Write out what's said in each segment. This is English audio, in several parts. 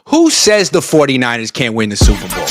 Who says the 49ers can't win the Super Bowl?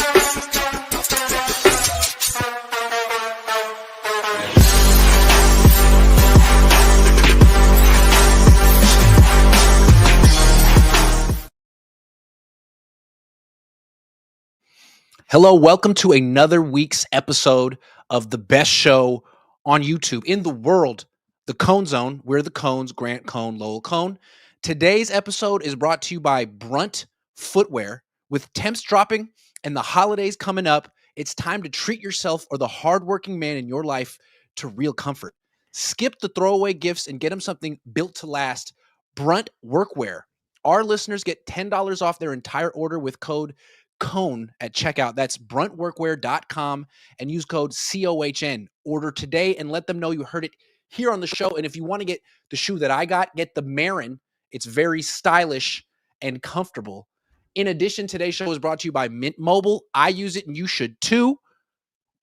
Hello, welcome to another week's episode of the best show on YouTube in the world, the Cohn Zone. We're the Cohns, Grant Cohn, Lowell Cohn. Today's episode is brought to you by Brunt Footwear. With temps dropping and the holidays coming up, it's time to treat yourself or the hardworking man in your life to real comfort. Skip the throwaway gifts and get them something built to last. Brunt Workwear. Our listeners get $10 off their entire order with code Cohn at checkout. That's bruntworkwear.com and use code COHN. Order today and let them know you heard it here on the show. And if you want to get the shoe that I got, get the Marin. It's very stylish and comfortable. In addition, today's show is brought to you by Mint Mobile. I use it and you should too.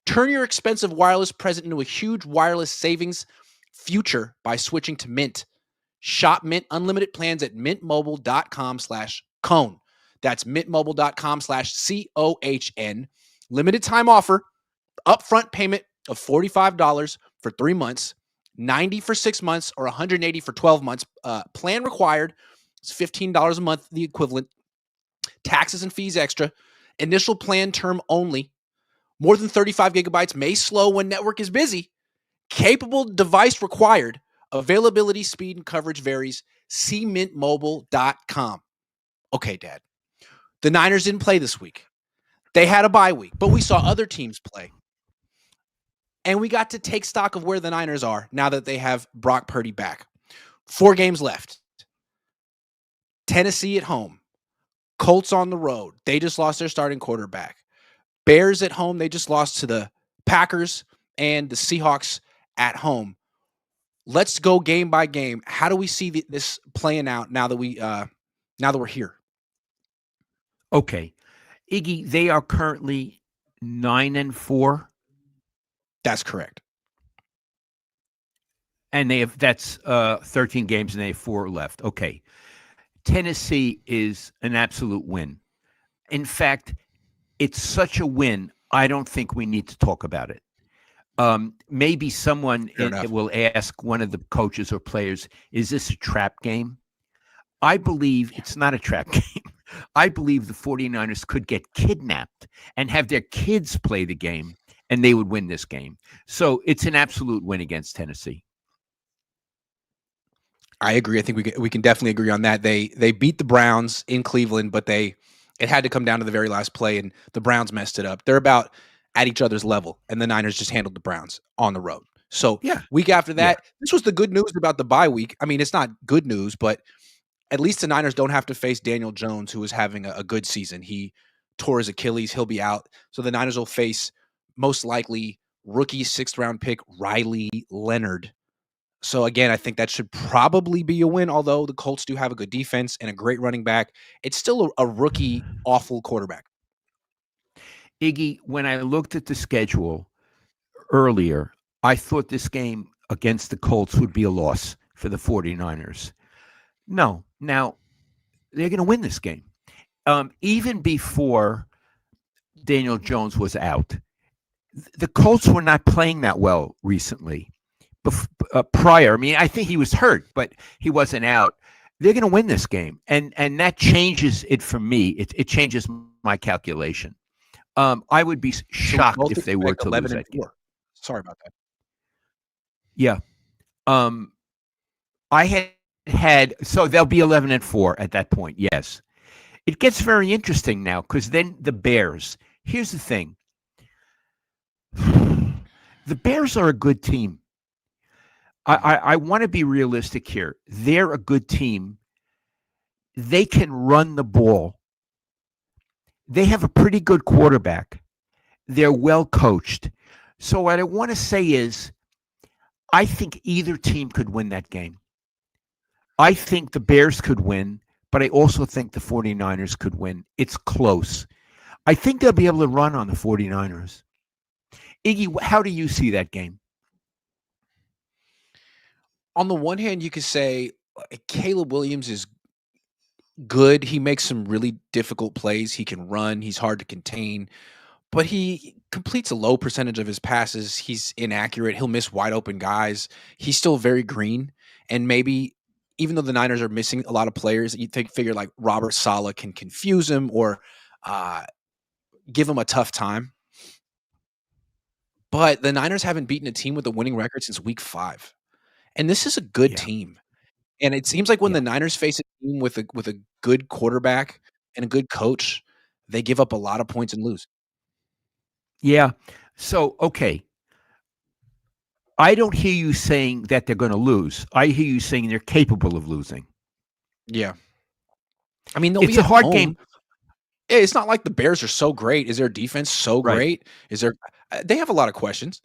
Turn your expensive wireless present into a huge wireless savings future by switching to Mint. Shop Mint unlimited plans at mintmobile.com/Cohn. That's mintmobile.com/COHN. Limited time offer, upfront payment of $45 for 3 months, $90 for 6 months, or $180 for 12 months. Plan required is $15 a month, the equivalent. Taxes and fees extra. Initial plan term only. More than 35 gigabytes may slow when network is busy. Capable device required. Availability, speed, and coverage varies. See mintmobile.com. Okay, Dad. The Niners didn't play this week. They had a bye week, but we saw other teams play. And we got to take stock of where the Niners are now that they have Brock Purdy back. 4 games left. Tennessee at home. Colts on the road. They just lost their starting quarterback. Bears at home. They just lost to the Packers and the Seahawks at home. Let's go game by game. How do we see this playing out now that we're here? Okay. Iggy, they are currently 9-4. That's correct. And that's 13 games and they have 4 left. Okay. Tennessee is an absolute win. In fact, it's such a win, I don't think we need to talk about it. Maybe someone will ask one of the coaches or players, is this a trap game? I believe it's not a trap game. I believe the 49ers could get kidnapped and have their kids play the game, and they would win this game. So it's an absolute win against Tennessee. I agree. I think we can definitely agree on that. They beat the Browns in Cleveland, but it had to come down to the very last play, and the Browns messed it up. They're about at each other's level, and the Niners just handled the Browns on the road. So week after that, this was the good news about the bye week. I mean, it's not good news, but at least the Niners don't have to face Daniel Jones, who is having a good season. He tore his Achilles. He'll be out. So the Niners will face most likely rookie 6th-round pick Riley Leonard. So again, I think that should probably be a win, although the Colts do have a good defense and a great running back. It's still a rookie, awful quarterback. Iggy, when I looked at the schedule earlier, I thought this game against the Colts would be a loss for the 49ers. No. Now, they're going to win this game. Even before Daniel Jones was out, the Colts were not playing that well recently. Prior, I mean, I think he was hurt, but he wasn't out. They're going to win this game, and that changes it for me. It changes my calculation. I would be shocked if they were to lose that game. Sorry about that. Yeah. I had so they'll be 11-4 at that point. Yes. It gets very interesting now because then the Bears. Here's the thing. The Bears are a good team. I want to be realistic here. They're a good team. They can run the ball. They have a pretty good quarterback. They're well coached. So what I want to say is, I think either team could win that game. I think the Bears could win, but I also think the 49ers could win. It's close. I think they'll be able to run on the 49ers. Iggy, how do you see that game? On the one hand, you could say Caleb Williams is good. He makes some really difficult plays. He can run. He's hard to contain, but he completes a low percentage of his passes. He's inaccurate. He'll miss wide open guys. He's still very green. And maybe even though the Niners are missing a lot of players, you figure like Robert Saleh can confuse him or uh, give him a tough time. But the Niners haven't beaten a team with a winning record since week 5. And this is a good Yeah, team. And it seems like when yeah, the Niners face a team with a good quarterback and a good coach, they give up a lot of points and lose. yeah. So, okay, I don't hear you saying that they're going to lose. I hear you saying they're capable of losing. Yeah. I mean, they'll It's be a at hard game, home. It's not like the Bears are so great. Is their defense so right? great? Is there they have a lot of questions.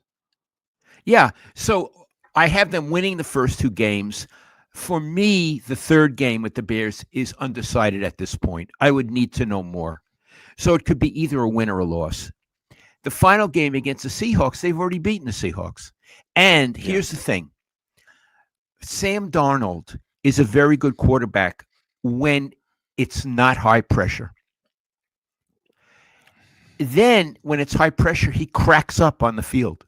Yeah. So I have them winning the first 2 games. For me, the third game with the Bears is undecided at this point. I would need to know more. So it could be either a win or a loss. The final game against the Seahawks, they've already beaten the Seahawks. And Yeah. here's the thing: Sam Darnold is a very good quarterback when it's not high pressure. Then, when it's high pressure, he cracks up on the field.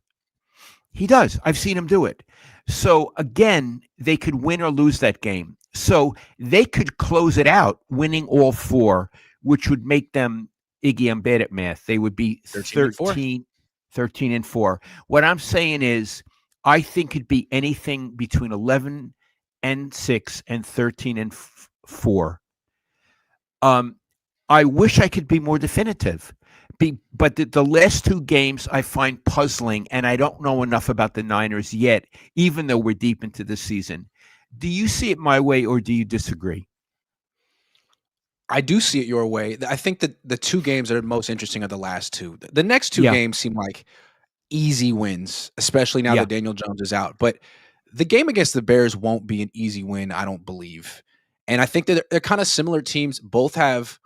He does. I've seen him do it. So again, they could win or lose that game. So they could close it out, winning all 4, which would make them, Iggy, I'm bad at math. They would be 13-4. 13-4. What I'm saying is, I think it'd be anything between 11-6 and 13-4. I wish I could be more definitive. But the last 2 games I find puzzling, and I don't know enough about the Niners yet, even though we're deep into the season. Do you see it my way, or do you disagree? I do see it your way. I think that the 2 games that are most interesting are the last 2. The next 2 Yeah, games seem like easy wins, especially now yeah. that Daniel Jones is out. But the game against the Bears won't be an easy win, I don't believe. And I think that they're kind of similar teams. Both have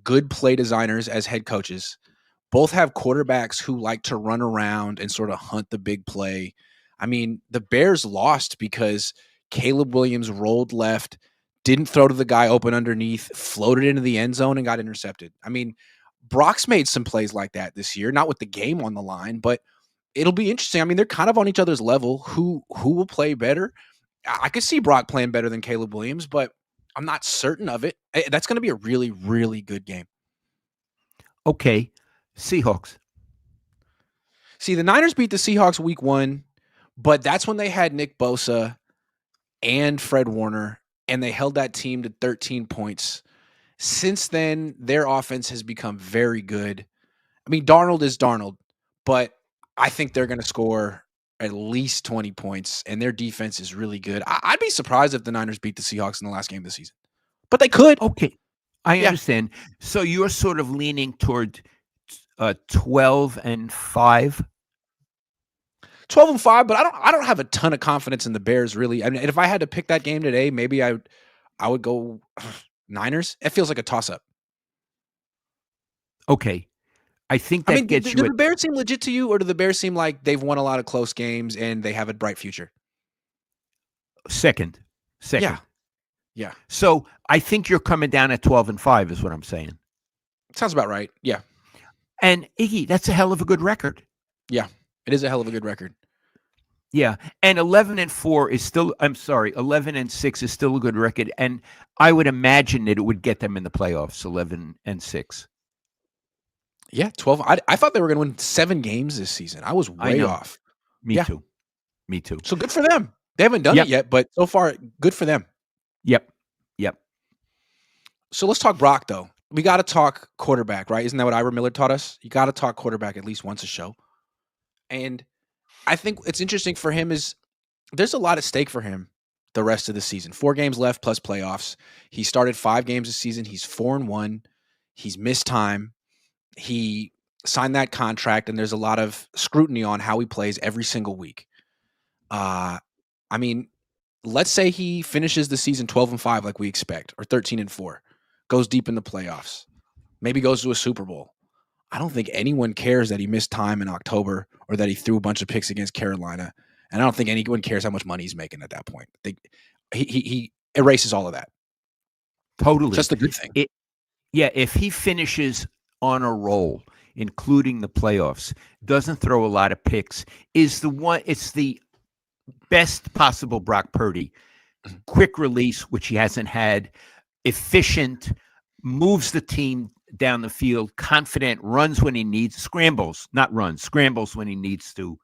good play designers as head coaches. Both have quarterbacks who like to run around and sort of hunt the big play. I mean, the Bears lost because Caleb Williams rolled left, didn't throw to the guy open underneath, floated into the end zone and got intercepted. I mean, Brock's made some plays like that this year, not with the game on the line, but it'll be interesting. I mean, they're kind of on each other's level. Who will play better? I could see Brock playing better than Caleb Williams, but I'm not certain of it. That's going to be a really, really good game. Okay. Seahawks. See, the Niners beat the Seahawks week 1, but that's when they had Nick Bosa and Fred Warner, and they held that team to 13 points. Since then, their offense has become very good. I mean, Darnold is Darnold, but I think they're going to score at least 20 points, and their defense is really good. I'd be surprised if the Niners beat the Seahawks in the last game of the season, but they could. Okay. I Yeah, understand. So you're sort of leaning toward 12-5. 12-5, but I don't have a ton of confidence in the Bears, really. I mean, if I had to pick that game today, maybe I would go Niners. It feels like a toss-up. Okay. I think I that mean, gets do you the at Bears seem legit to you, or do the Bears seem like they've won a lot of close games and they have a bright future? second. Yeah, Second. yeah. So I think you're coming down at 12-5 is what I'm saying. Sounds about right. Yeah, And Iggy, that's a hell of a good record. yeah. It is a hell of a good record. Yeah, and 11-4 is still. I'm sorry, 11-6 is still a good record, and I would imagine that it would get them in the playoffs. 11-6. Yeah, 12. I thought they were going to win 7 games this season. I was I way know. off. Me Yeah, too. Me too. so good for them. They haven't done it Yep. yet, but so far, good for them. Yep. Yep. So let's talk Brock, though. We got to talk quarterback, right? Isn't that what Ira Miller taught us? You got to talk quarterback at least once a show. And I think it's interesting for him is there's a lot at stake for him the rest of the season. 4 games left plus playoffs. He started 5 games this season. He's 4-1. He's missed time. He signed that contract, and there's a lot of scrutiny on how he plays every single week. Uh, I mean, let's say he finishes the season 12-5 like we expect, or 13-4, goes deep in the playoffs, maybe goes to a Super Bowl. I don't think anyone cares that he missed time in October or that he threw a bunch of picks against Carolina. And I don't think anyone cares how much money he's making at that point. He erases all of that. Totally. That's the good thing. It Yeah, if he finishes on a roll, including the playoffs, doesn't throw a lot of picks, it's the best possible Brock Purdy. Mhm. Quick release, which he hasn't had, efficient, moves the team down the field, confident, runs when he needs, scrambles, not runs, scrambles when he needs to.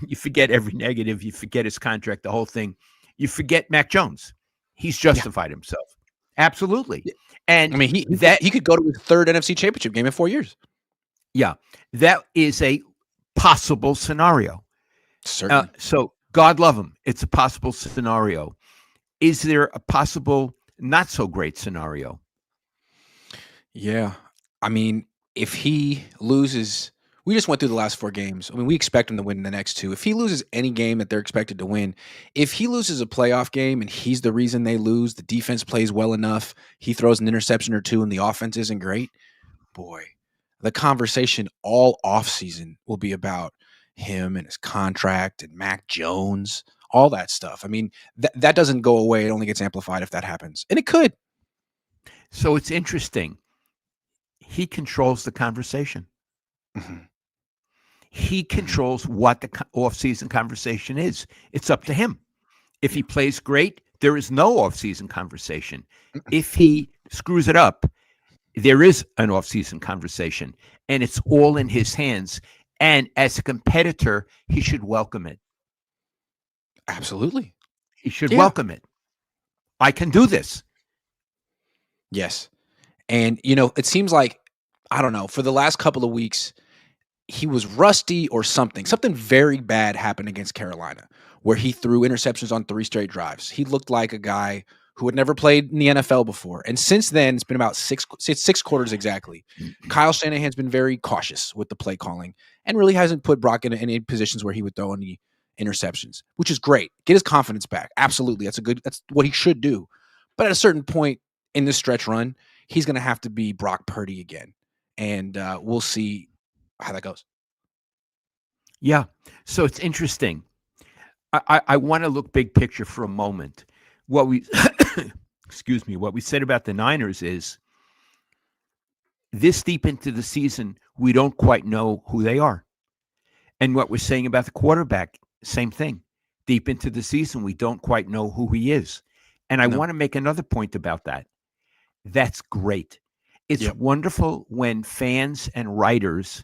You forget every negative, you forget his contract, the whole thing. You forget Mac Jones. He's Yeah. justified himself. Absolutely. Yeah. I And mean, that he could go to his third NFC Championship game in 4 years. Yeah, that is a possible scenario. Certainly. So God love him. It's a possible scenario. Is there a possible not so great scenario? Yeah. I mean, if he loses, we just went through the last 4 games. I mean, we expect him to win the next 2. If he loses any game that they're expected to win, if he loses a playoff game and he's the reason they lose, the defense plays well enough, he throws an interception or 2 and the offense isn't great, boy, the conversation all offseason will be about him and his contract and Mac Jones, all that stuff. I mean, that doesn't go away. It only gets amplified if that happens. And it could. So it's interesting. He controls the conversation. Mhm. He Mhm. controls what the offseason conversation is. It's up to Yeah. him. If Yeah. he plays great, there is no offseason conversation. Mm-mm. If he screws it up, there is an offseason conversation, and it's all in his hands. And as a competitor, he should welcome it. Absolutely. He should Yeah. welcome it. I can do this. Yes. And, it seems like, I don't know, for the last couple of weeks, he was rusty or something. Something very bad happened against Carolina where he threw interceptions on 3 straight drives. He looked like a guy who had never played in the NFL before. And since then, it's been about 6 quarters exactly. Kyle Shanahan's been very cautious with the play calling and really hasn't put Brock in any positions where he would throw any interceptions, which is great. Get his confidence back. Absolutely. That's what he should do. But at a certain point in this stretch run, he's going to have to be Brock Purdy again. And we'll see how that goes. Yeah. So it's interesting. I want to look big picture for a moment. What we excuse me, what we said about the Niners is this deep into the season, we don't quite know who they are. And what we're saying about the quarterback, same thing. Deep into the season, we don't quite know who he is. And I No. want to make another point about that. That's great. It's Yep. wonderful when fans and writers,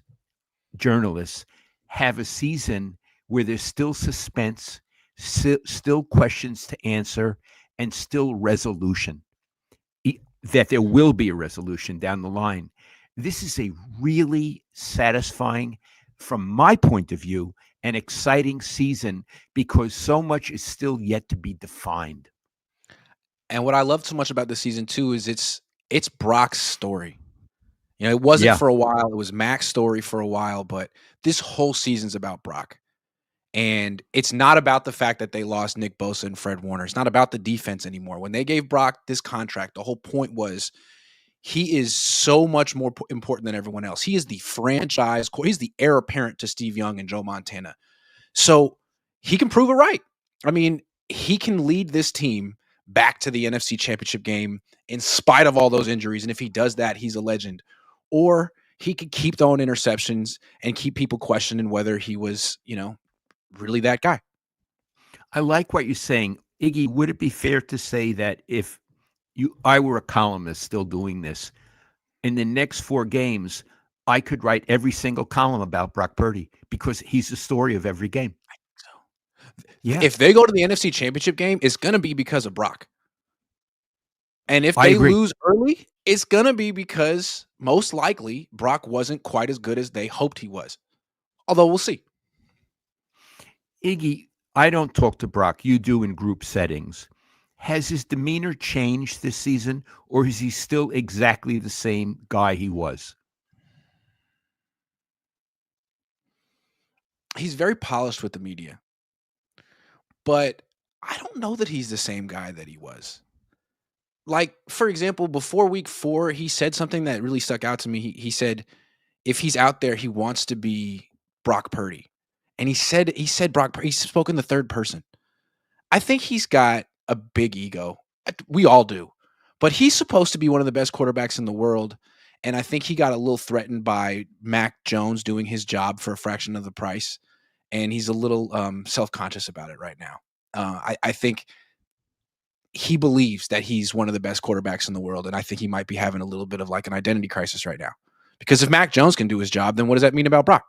journalists, have a season where there's still suspense, still questions to answer, and still resolution. That there will be a resolution down the line. This is a really satisfying, from my point of view, an exciting season because so much is still yet to be defined. And what I love so much about this season too is it's Brock's story. It wasn't Yeah, for a while. It was Mac's story for a while, but this whole season's about Brock. And it's not about the fact that they lost Nick Bosa and Fred Warner. It's not about the defense anymore. When they gave Brock this contract, the whole point was he is so much more important than everyone else. He is the franchise. He's the heir apparent to Steve Young and Joe Montana. So he can prove it right. I mean, he can lead this team back to the NFC Championship game in spite of all those injuries. And if he does that, he's a legend. Or he could keep throwing interceptions and keep people questioning whether he was, really that guy. I like what you're saying. Iggy, would it be fair to say that if I were a columnist still doing this, in the next 4 games, I could write every single column about Brock Purdy because he's the story of every game. Yeah, If they go to the NFC Championship game, it's going to be because of Brock. And if I they agree. lose early, it's going to be because most likely Brock wasn't quite as good as they hoped he was. Although we'll see. Iggy, I don't talk to Brock. You do in group settings. Has his demeanor changed this season, or is he still exactly the same guy he was? He's very polished with the media, but I don't know that he's the same guy that he was. Like, for example, before week 4, he said something that really stuck out to me. He said, if he's out there, he wants to be Brock Purdy. And he said Brock Purdy. He spoke in the third person. I think he's got a big ego. We all do. But he's supposed to be one of the best quarterbacks in the world. And I think he got a little threatened by Mac Jones doing his job for a fraction of the price. And he's a little self-conscious about it right now. I think he believes that he's one of the best quarterbacks in the world. And I think he might be having a little bit of like an identity crisis right now. Because if Mac Jones can do his job, then what does that mean about Brock?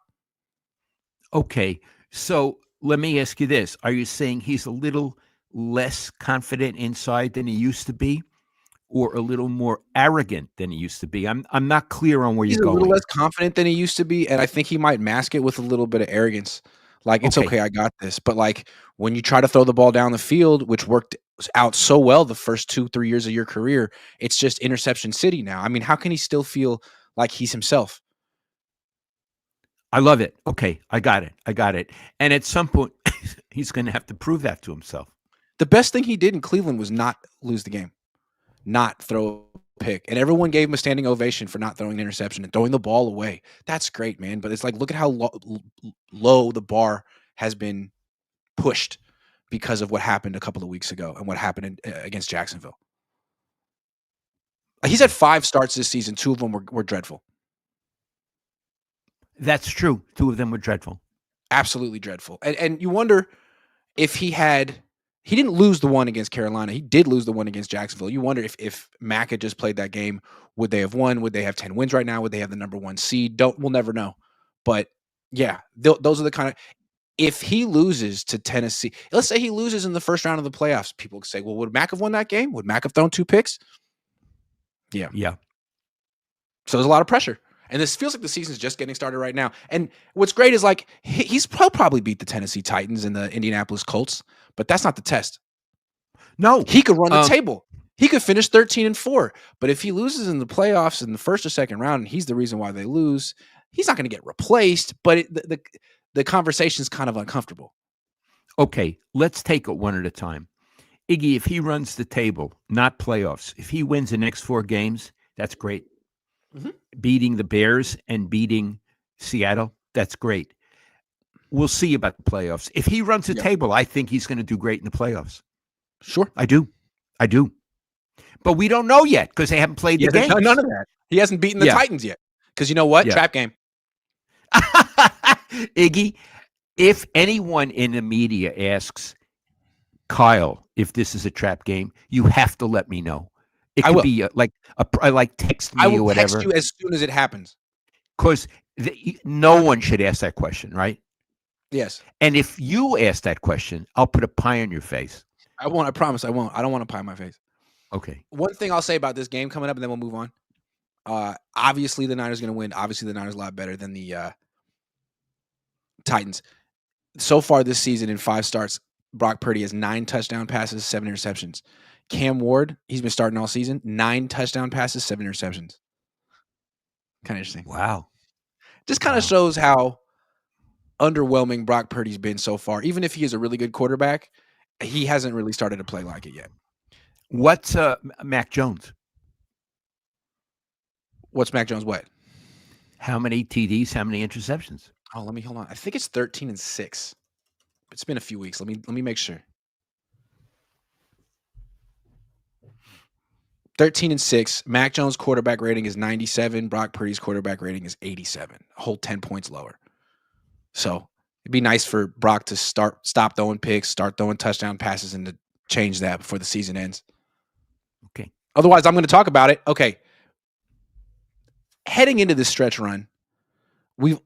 Okay, so let me ask you this. Are you saying he's a little less confident inside than he used to be, or a little more arrogant than he used to be? I'm not clear on where He's you're a little going. less confident than he used to be, and I think he might mask it with a little bit of arrogance. Like, "It's Okay, okay, I got this." But, like, when you try to throw the ball down the field, which worked out so well the first 2, 3 years of your career, it's just interception city now. I mean, how can he still feel like he's himself? I love it. Okay, I got it. I got it. And at some point, he's going to have to prove that to himself. The best thing he did in Cleveland was not lose the game, not throw a pick, and everyone gave him a standing ovation for not throwing an interception and throwing the ball away. That's great, man, but it's like, look at how low the bar has been pushed because of what happened a couple of weeks ago and what happened against Jacksonville. He's had 5 starts this season. 2 of them were dreadful. That's true. 2 of them were dreadful. Absolutely dreadful. And you wonder if he didn't lose the one against Carolina. He did lose the one against Jacksonville. You wonder if Mac had just played that game, would they have won? Would they have 10 wins right now? Would they have the number 1 seed? We'll never know. But yeah, those are the kind of, if he loses to Tennessee, let's say he loses in the first round of the playoffs, people say, well, would Mac have won that game? Would Mac have thrown 2 picks? Yeah. Yeah. So there's a lot of pressure. And this feels like the season's just getting started right now. And what's great is like he'll probably beat the Tennessee Titans and the Indianapolis Colts, but that's not the test. No. He could run the table. He could finish 13-4. But if he loses in the playoffs in the first or second round, and he's the reason why they lose, he's not going to get replaced. But the conversation's kind of uncomfortable. Okay, let's take it one at a time. Iggy, if he runs the table, not playoffs, if he wins the next 4 games, that's great. Mm-hmm. Beating the Bears and beating Seattle, that's great. We'll see about the playoffs. If he runs the table, I think he's going to do great in the playoffs. Sure. I do. But we don't know yet because they haven't played the game. None of that. He hasn't beaten the Titans yet. Because you know what? Yeah. Trap game. Iggy, if anyone in the media asks Kyle if this is a trap game, you have to let me know. It could be like text me or whatever. I will text you as soon as it happens. Because no one should ask that question, right? Yes. And if you ask that question, I'll put a pie on your face. I won't. I promise I won't. I don't want a pie on my face. Okay. One thing I'll say about this game coming up, and then we'll move on. Obviously, the Niners are going to win. Obviously, the Niners are a lot better than the Titans. So far this season, in 5 starts, Brock Purdy has 9 touchdown passes, 7 interceptions. Cam Ward, he's been starting all season, 9 touchdown passes, 7 interceptions. Kind of interesting. Wow. Just kind of shows how underwhelming Brock Purdy's been so far. Even if he is a really good quarterback, he hasn't really started to play like it yet. What's Mac Jones? What's Mac Jones what? How many TDs? How many interceptions? Oh, hold on. I think it's 13-6. It's been a few weeks. Let me make sure. 13-6. Mac Jones' quarterback rating is 97. Brock Purdy's quarterback rating is 87. A whole 10 points lower. So it'd be nice for Brock to stop throwing picks, start throwing touchdown passes, and to change that before the season ends. Okay. Otherwise, I'm going to talk about it. Okay. Heading into this stretch run, we've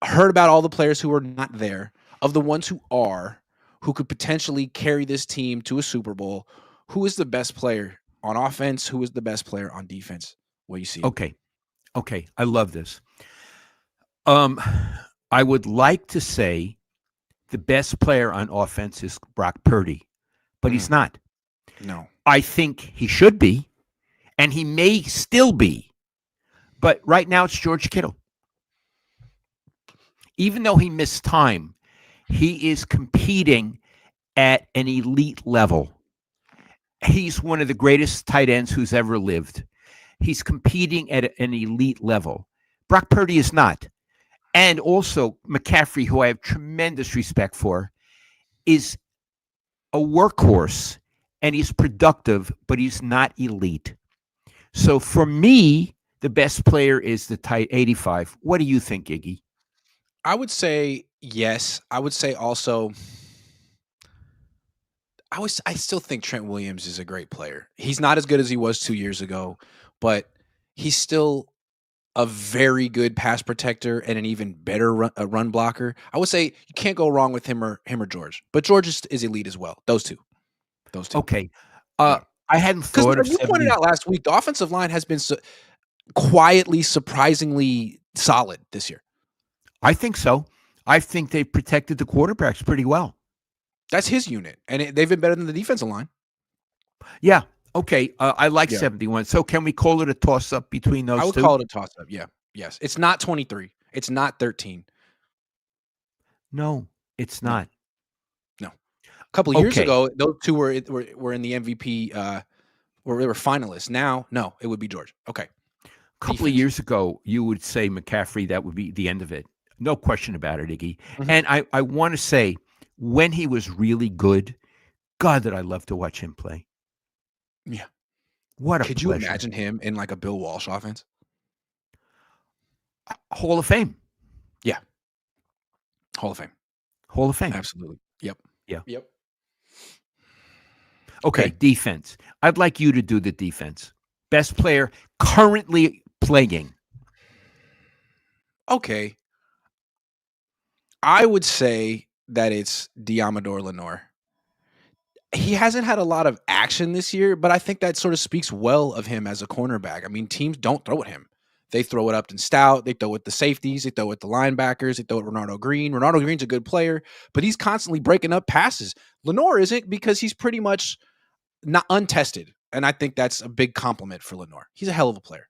heard about all the players who are not there. Of the ones who are, who could potentially carry this team to a Super Bowl, who is the best player on offense? Who is the best player on defense? What do you see? Okay. I love this. I would like to say the best player on offense is Brock Purdy, but he's not. No. I think he should be, and he may still be. But right now it's George Kittle. Even though he missed time, he is competing at an elite level. He's one of the greatest tight ends who's ever lived. He's competing at an elite level. Brock Purdy is not. And also McCaffrey, who I have tremendous respect for, is a workhorse, and he's productive, but he's not elite. So for me, the best player is the tight 85. What do you think, Iggy? I would say yes. I would say also I still think Trent Williams is a great player. He's not as good as he was 2 years ago, but he's still a very good pass protector and an even better run blocker. I would say you can't go wrong with him or George. But George is elite as well. Those 2. Those 2. Okay. Yeah. I hadn't Cuz thought of you pointed 70. out last week the offensive line has been quietly surprisingly solid this year. I think so. I think they protected the quarterbacks pretty well. That's his unit and they've been better than the defensive line. Yeah. Okay. I like Yeah. 71. So can we call it a toss up between I those would two? call it a toss up. Yeah. Yes. It's not 23. It's not 13. No, it's No. not. No. A couple of years Okay. ago, those 2 were in the MVP where they were finalists. Now, no, it would be George. Okay. A couple of Defense. years ago, you would say McCaffrey, that would be the end of it. No question about it, Iggy. Mhm. And I want to say, when he was really good, God, that I love to watch him play. Yeah. What a Could you pleasure. imagine him in like a Bill Walsh offense? Hall of Fame. Yeah. Hall of Fame. Hall of Fame. Absolutely. Yep. Yeah. Yep. Okay, Okay. defense. I'd like you to do the defense. Best player currently playing. Okay. I would say that it's Diamador Lenore. He hasn't had a lot of action this year, but I think that sort of speaks well of him as a cornerback. I mean, teams don't throw at him. They throw it up to Stout. They throw it the safeties. They throw it the linebackers. They throw it Ronaldo Green. Ronaldo Green's a good player, but he's constantly breaking up passes. Lenore isn't because he's pretty much not untested, and I think that's a big compliment for Lenore. He's a hell of a player.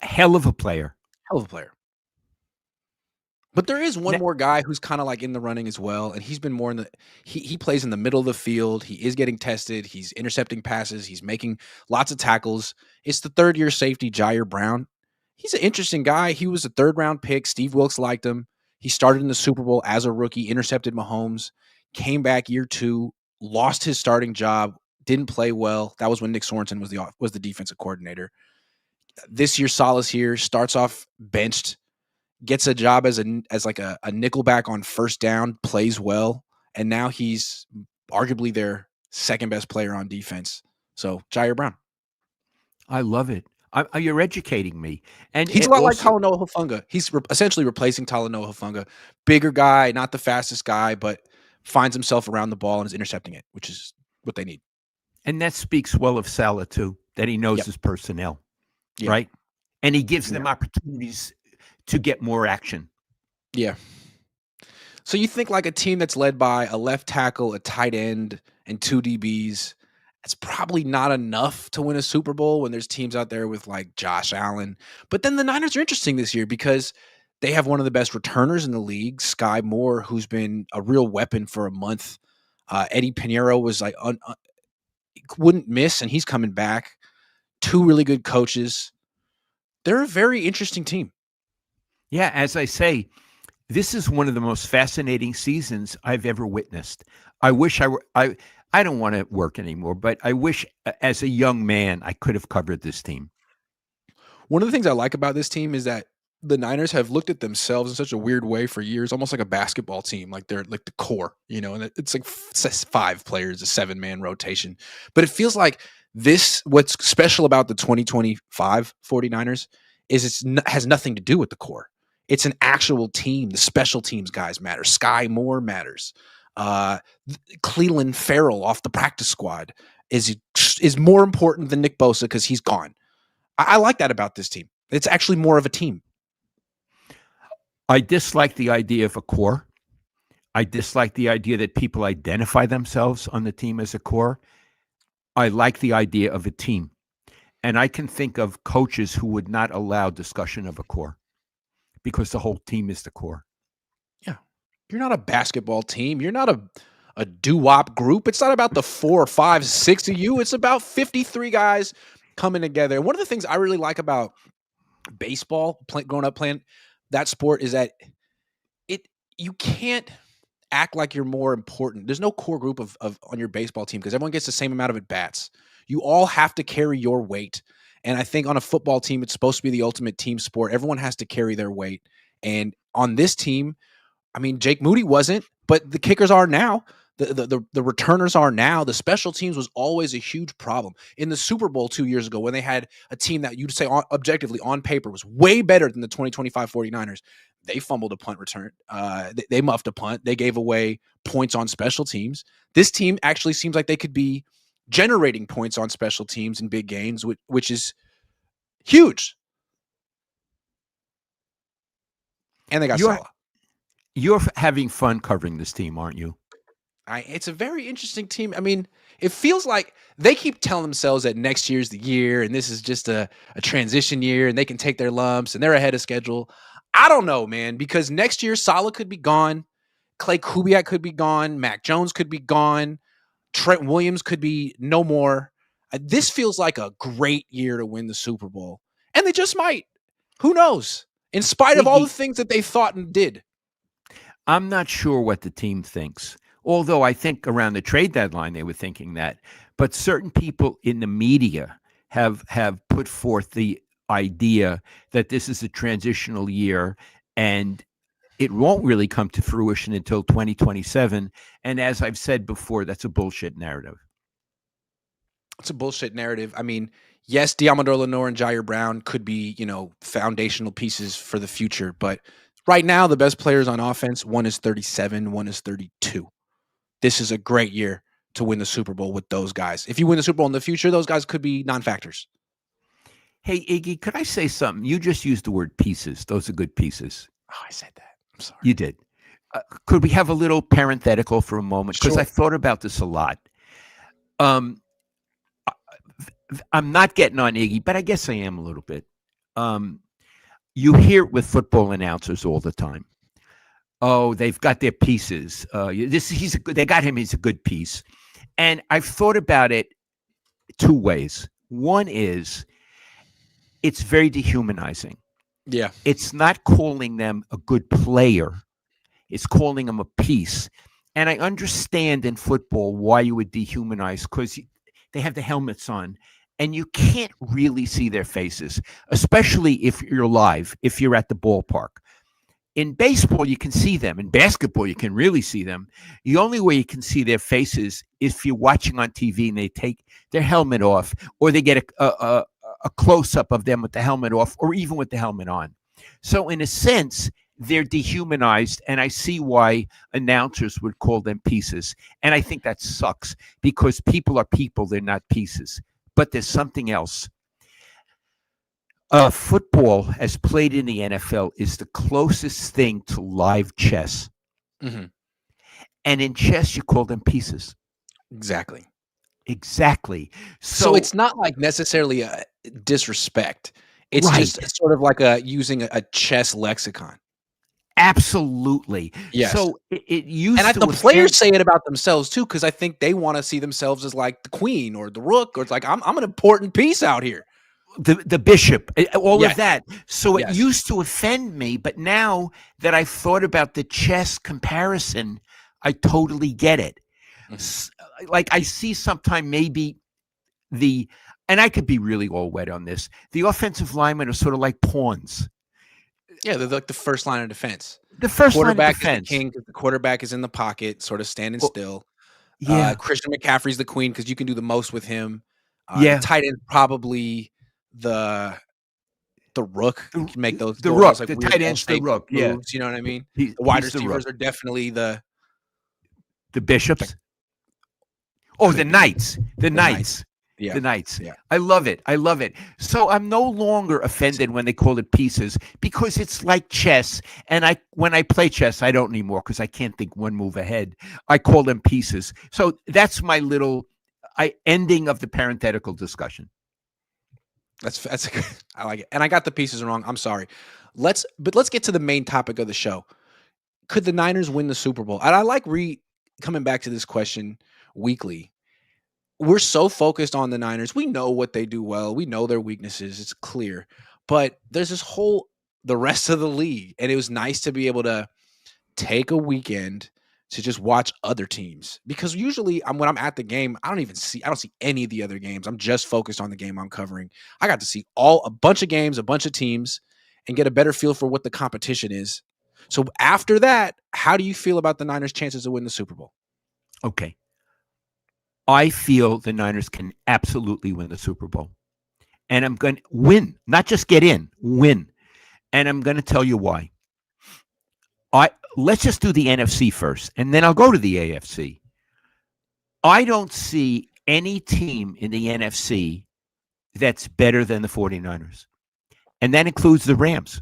Hell of a player. Hell of a player. But there is one Ne- more guy who's kind of like in the running as well, and he's been more in the he plays in the middle of the field. He is getting tested. He's intercepting passes. He's making lots of tackles. It's the third-year safety Jair Brown. He's an interesting guy. He was a third-round pick. Steve Wilkes liked him. He started in the Super Bowl as a rookie, intercepted Mahomes, came back year 2, lost his starting job, didn't play well. That was when Nick Sorensen was the defensive coordinator. This year, Salas here starts off benched, gets a job as like a nickelback on first down, plays well, and now he's arguably their second best player on defense. So Jair Brown. I love it. You're educating me. And He's a it lot like also, Talanoa Hufanga. He's essentially replacing Talanoa Hufanga. Bigger guy, not the fastest guy, but finds himself around the ball and is intercepting it, which is what they need. and that speaks well of Salah too, that he knows Yep. his personnel, Yeah. right? And he gives Yeah. them opportunities to get more action. Yeah. So you think like a team that's led by a left tackle, a tight end, and 2 DBs, it's probably not enough to win a Super Bowl when there's teams out there with like Josh Allen. But then the Niners are interesting this year because they have one of the best returners in the league, Sky Moore, who's been a real weapon for a month. Eddie Pinheiro was like wouldn't miss, and he's coming back. 2 really good coaches. They're a very interesting team. Yeah, as I say, this is one of the most fascinating seasons I've ever witnessed. I wish I were I don't want to work anymore, but I wish as a young man I could have covered this team. One of the things I like about this team is that the Niners have looked at themselves in such a weird way for years, almost like a basketball team, like they're like the core, and it's like 5 players, a 7-man rotation. But it feels like what's special about the 2025 49ers is has nothing to do with the core. It's an actual team. The special teams guys matter. Sky Moore matters. Uh, Cleveland Farrell off the practice squad is more important than Nick Bosa because he's gone. I like that about this team. It's actually more of a team. I dislike the idea of a core. I dislike the idea that people identify themselves on the team as a core. I like the idea of a team. And I can think of coaches who would not allow discussion of a core because the whole team is the core. Yeah. You're not a basketball team. You're not a doo-wop group. It's not about the 4 or 5, 6 of you. It's about 53 guys coming together. And one of the things I really like about baseball, growing up playing that sport, is that you can't act like you're more important. There's no core group of on your baseball team because everyone gets the same amount of at bats. You all have to carry your weight. And I think on a football team, it's supposed to be the ultimate team sport. Everyone has to carry their weight. And on this team, I mean, Jake Moody wasn't, but the kickers are now. The returners are now. The special teams was always a huge problem. In the Super Bowl 2 years ago, when they had a team that you'd say objectively on paper was way better than the 2025 49ers, they fumbled a punt return. They muffed a punt. They gave away points on special teams. This team actually seems like they could be generating points on special teams in big games, which is huge. And they got You're Salah. you're having fun covering this team, aren't you? It's a very interesting team. I mean, it feels like they keep telling themselves that next year's the year and this is just a transition year and they can take their lumps and they're ahead of schedule. I don't know, man, because next year Salah could be gone. Clay Kubiak could be gone. Mac Jones could be gone. Trent Williams could be no more. This feels like a great year to win the Super Bowl. And they just might. Who knows? In spite of all the Iggy, things that they thought and did. I'm not sure what the team thinks. Although I think around the trade deadline they were thinking that, but certain people in the media have put forth the idea that this is a transitional year and it won't really come to fruition until 2027. And as I've said before, that's a bullshit narrative. It's a bullshit narrative. I mean, yes, Diamador Lenore and Jair Brown could be, foundational pieces for the future, but right now the best players on offense, one is 37, one is 32. This is a great year to win the Super Bowl with those guys. If you win the Super Bowl in the future, those guys could be non-factors. Hey, Iggy, could I say something? You just used the word pieces. Those are good pieces. Oh, I said that. I'm sorry. You did. Could we have a little parenthetical for a moment? Because Sure. I thought about this a lot. I'm not getting on Iggy, but I guess I am a little bit. You hear it with football announcers all the time. Oh, they've got their pieces. They got him. He's a good piece. And I've thought about it two ways. One is it's very dehumanizing. Yeah. It's not calling them a good player. It's calling them a piece. And I understand in football why you would dehumanize because they have the helmets on and you can't really see their faces, especially if you're live, if you're at the ballpark. In baseball, you can see them. In basketball, you can really see them. The only way you can see their faces is if you're watching on TV and they take their helmet off or they get a close-up of them with the helmet off or even with the helmet on. So in a sense, they're dehumanized, and I see why announcers would call them pieces. And I think that sucks because people are people, they're not pieces. But there's something else. Football, as played in the NFL, is the closest thing to live chess. Mm-hmm. And in chess, you call them pieces. Exactly. Exactly. So it's not like necessarily a disrespect. It's right. just sort of like using a chess lexicon. Absolutely. Yes. So it used and to the players say it about themselves too, because I think they want to see themselves as like the queen or the rook, or it's like I'm an important piece out here. The bishop, all Yes. of that. So Yes. it used to offend me, but now that I've thought about the chess comparison, I totally get it. Mm-hmm. Like I see sometime maybe and I could be really all wet on this, the offensive linemen are sort of like pawns. Yeah, they're like the first line of defense. The first quarterback line of defense is the king because the quarterback is in the pocket, sort of standing still. Yeah. Christian McCaffrey's the queen because you can do the most with him. Yeah. The tight end probably the rook. You can make those the rook. Like the weird tight end's the rook. moves, Yeah. You know what I mean? The wide receivers are definitely the bishops. The knights. The knights. Yeah. The Knights. Yeah. I love it. I love it. So I'm no longer offended when they call it pieces because it's like chess. And when I play chess, I don't anymore because I can't think one move ahead. I call them pieces. So that's my little ending of the parenthetical discussion. That's I like it. And I got the pieces wrong. I'm sorry. Let's get to the main topic of the show. Could the Niners win the Super Bowl? And I like coming back to this question weekly. We're so focused on the Niners. We know what they do well. We know their weaknesses. It's clear. But there's the rest of the league. And it was nice to be able to take a weekend to just watch other teams because usually when I'm at the game, I don't see any of the other games. I'm just focused on the game I'm covering. I got to see a bunch of games, a bunch of teams, and get a better feel for what the competition is. So after that, how do you feel about the Niners' chances to win the Super Bowl? Okay. I feel the Niners can absolutely win the Super Bowl. And I'm going to win, not just get in, win. And I'm going to tell you why. Let's just do the NFC first, and then I'll go to the AFC. I don't see any team in the NFC that's better than the 49ers. And that includes the Rams.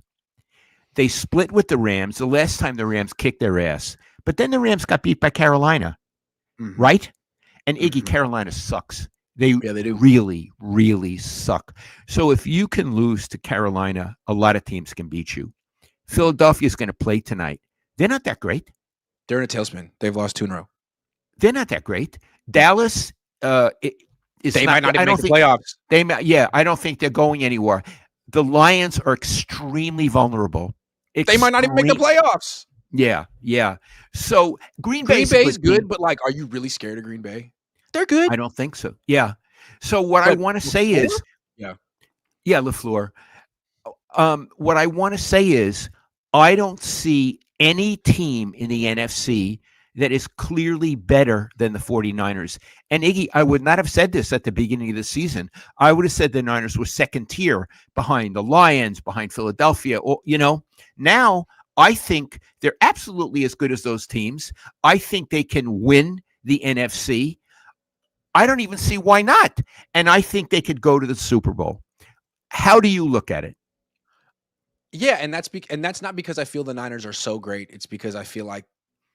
They split with the Rams the last time the Rams kicked their ass. But then the Rams got beat by Carolina, right? And Iggy, Carolina sucks. They do. really, really suck. So if you can lose to Carolina, a lot of teams can beat you. Philadelphia's going to play tonight. They're not that great. They're in a tailspin. They've lost 2 in a row. They're not that great. Dallas they might not even make the playoffs. I don't think they're going anywhere. The Lions are extremely vulnerable. They might not even make the playoffs. Yeah. So Green Bay's good, but like, are you really scared of Green Bay? They're good. I don't think so. Yeah. So what I want to say is, LaFleur. What I want to say is, I don't see any team in the NFC that is clearly better than the 49ers. And Iggy, I would not have said this at the beginning of the season. I would have said the Niners were second tier behind the Lions, behind Philadelphia. Or, now I think they're absolutely as good as those teams. I think they can win the NFC. I don't even see why not. And I think they could go to the Super Bowl. How do you look at it? Yeah, and that's not because I feel the Niners are so great. It's because I feel like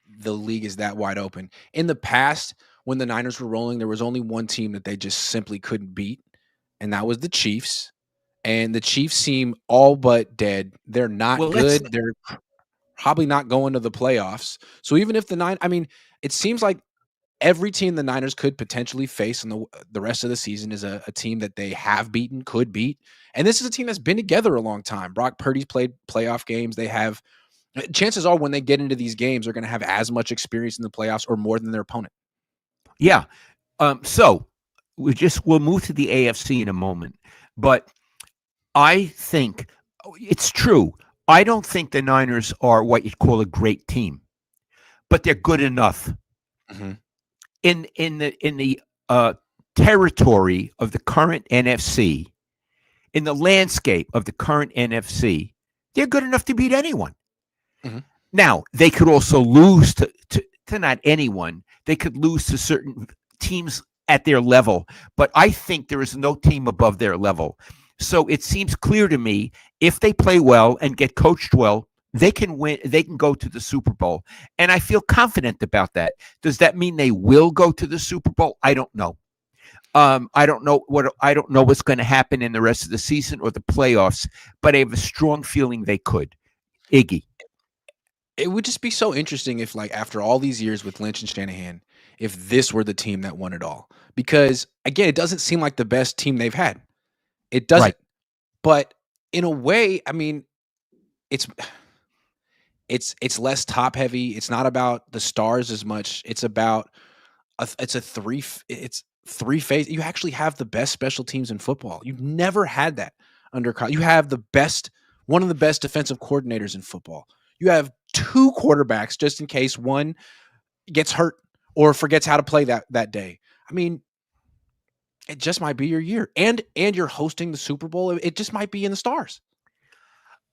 the league is that wide open. In the past, when the Niners were rolling, there was only one team that they just simply couldn't beat, and that was the Chiefs. And the Chiefs seem all but dead. They're not good. They're probably not going to the playoffs. So even if it seems like every team the Niners could potentially face in the rest of the season is a team that they have beaten, could beat. And this is a team that's been together a long time. Brock Purdy's played playoff games. They have chances are when they get into these games, they're going to have as much experience in the playoffs or more than their opponent. Yeah. So we'll move to the AFC in a moment. But I think it's true. I don't think the Niners are what you'd call a great team, but they're good enough. Mm-hmm. In the territory of the current NFC, in the landscape of the current NFC, they're good enough to beat anyone. Mm-hmm. Now, they could also lose to not anyone. They could lose to certain teams at their level, but I think there is no team above their level. So it seems clear to me, if they play well and get coached well, they can win. They can go to the Super Bowl, and I feel confident about that. Does that mean they will go to the Super Bowl? I don't know. I don't know what's going to happen in the rest of the season or the playoffs, but I have a strong feeling they could. Iggy, it would just be so interesting if, like, after all these years with Lynch and Shanahan, if this were the team that won it all. Because again, it doesn't seem like the best team they've had. It doesn't. Right. But in a way, I mean, it's less top heavy. It's not about the stars as much. It's about it's three phase. You actually have the best special teams in football. You've never had that under Kyle. You have one of the best defensive coordinators in football. You have 2 quarterbacks just in case one gets hurt or forgets how to play that day. I mean, it just might be your year. And you're hosting the Super Bowl. It just might be in the stars.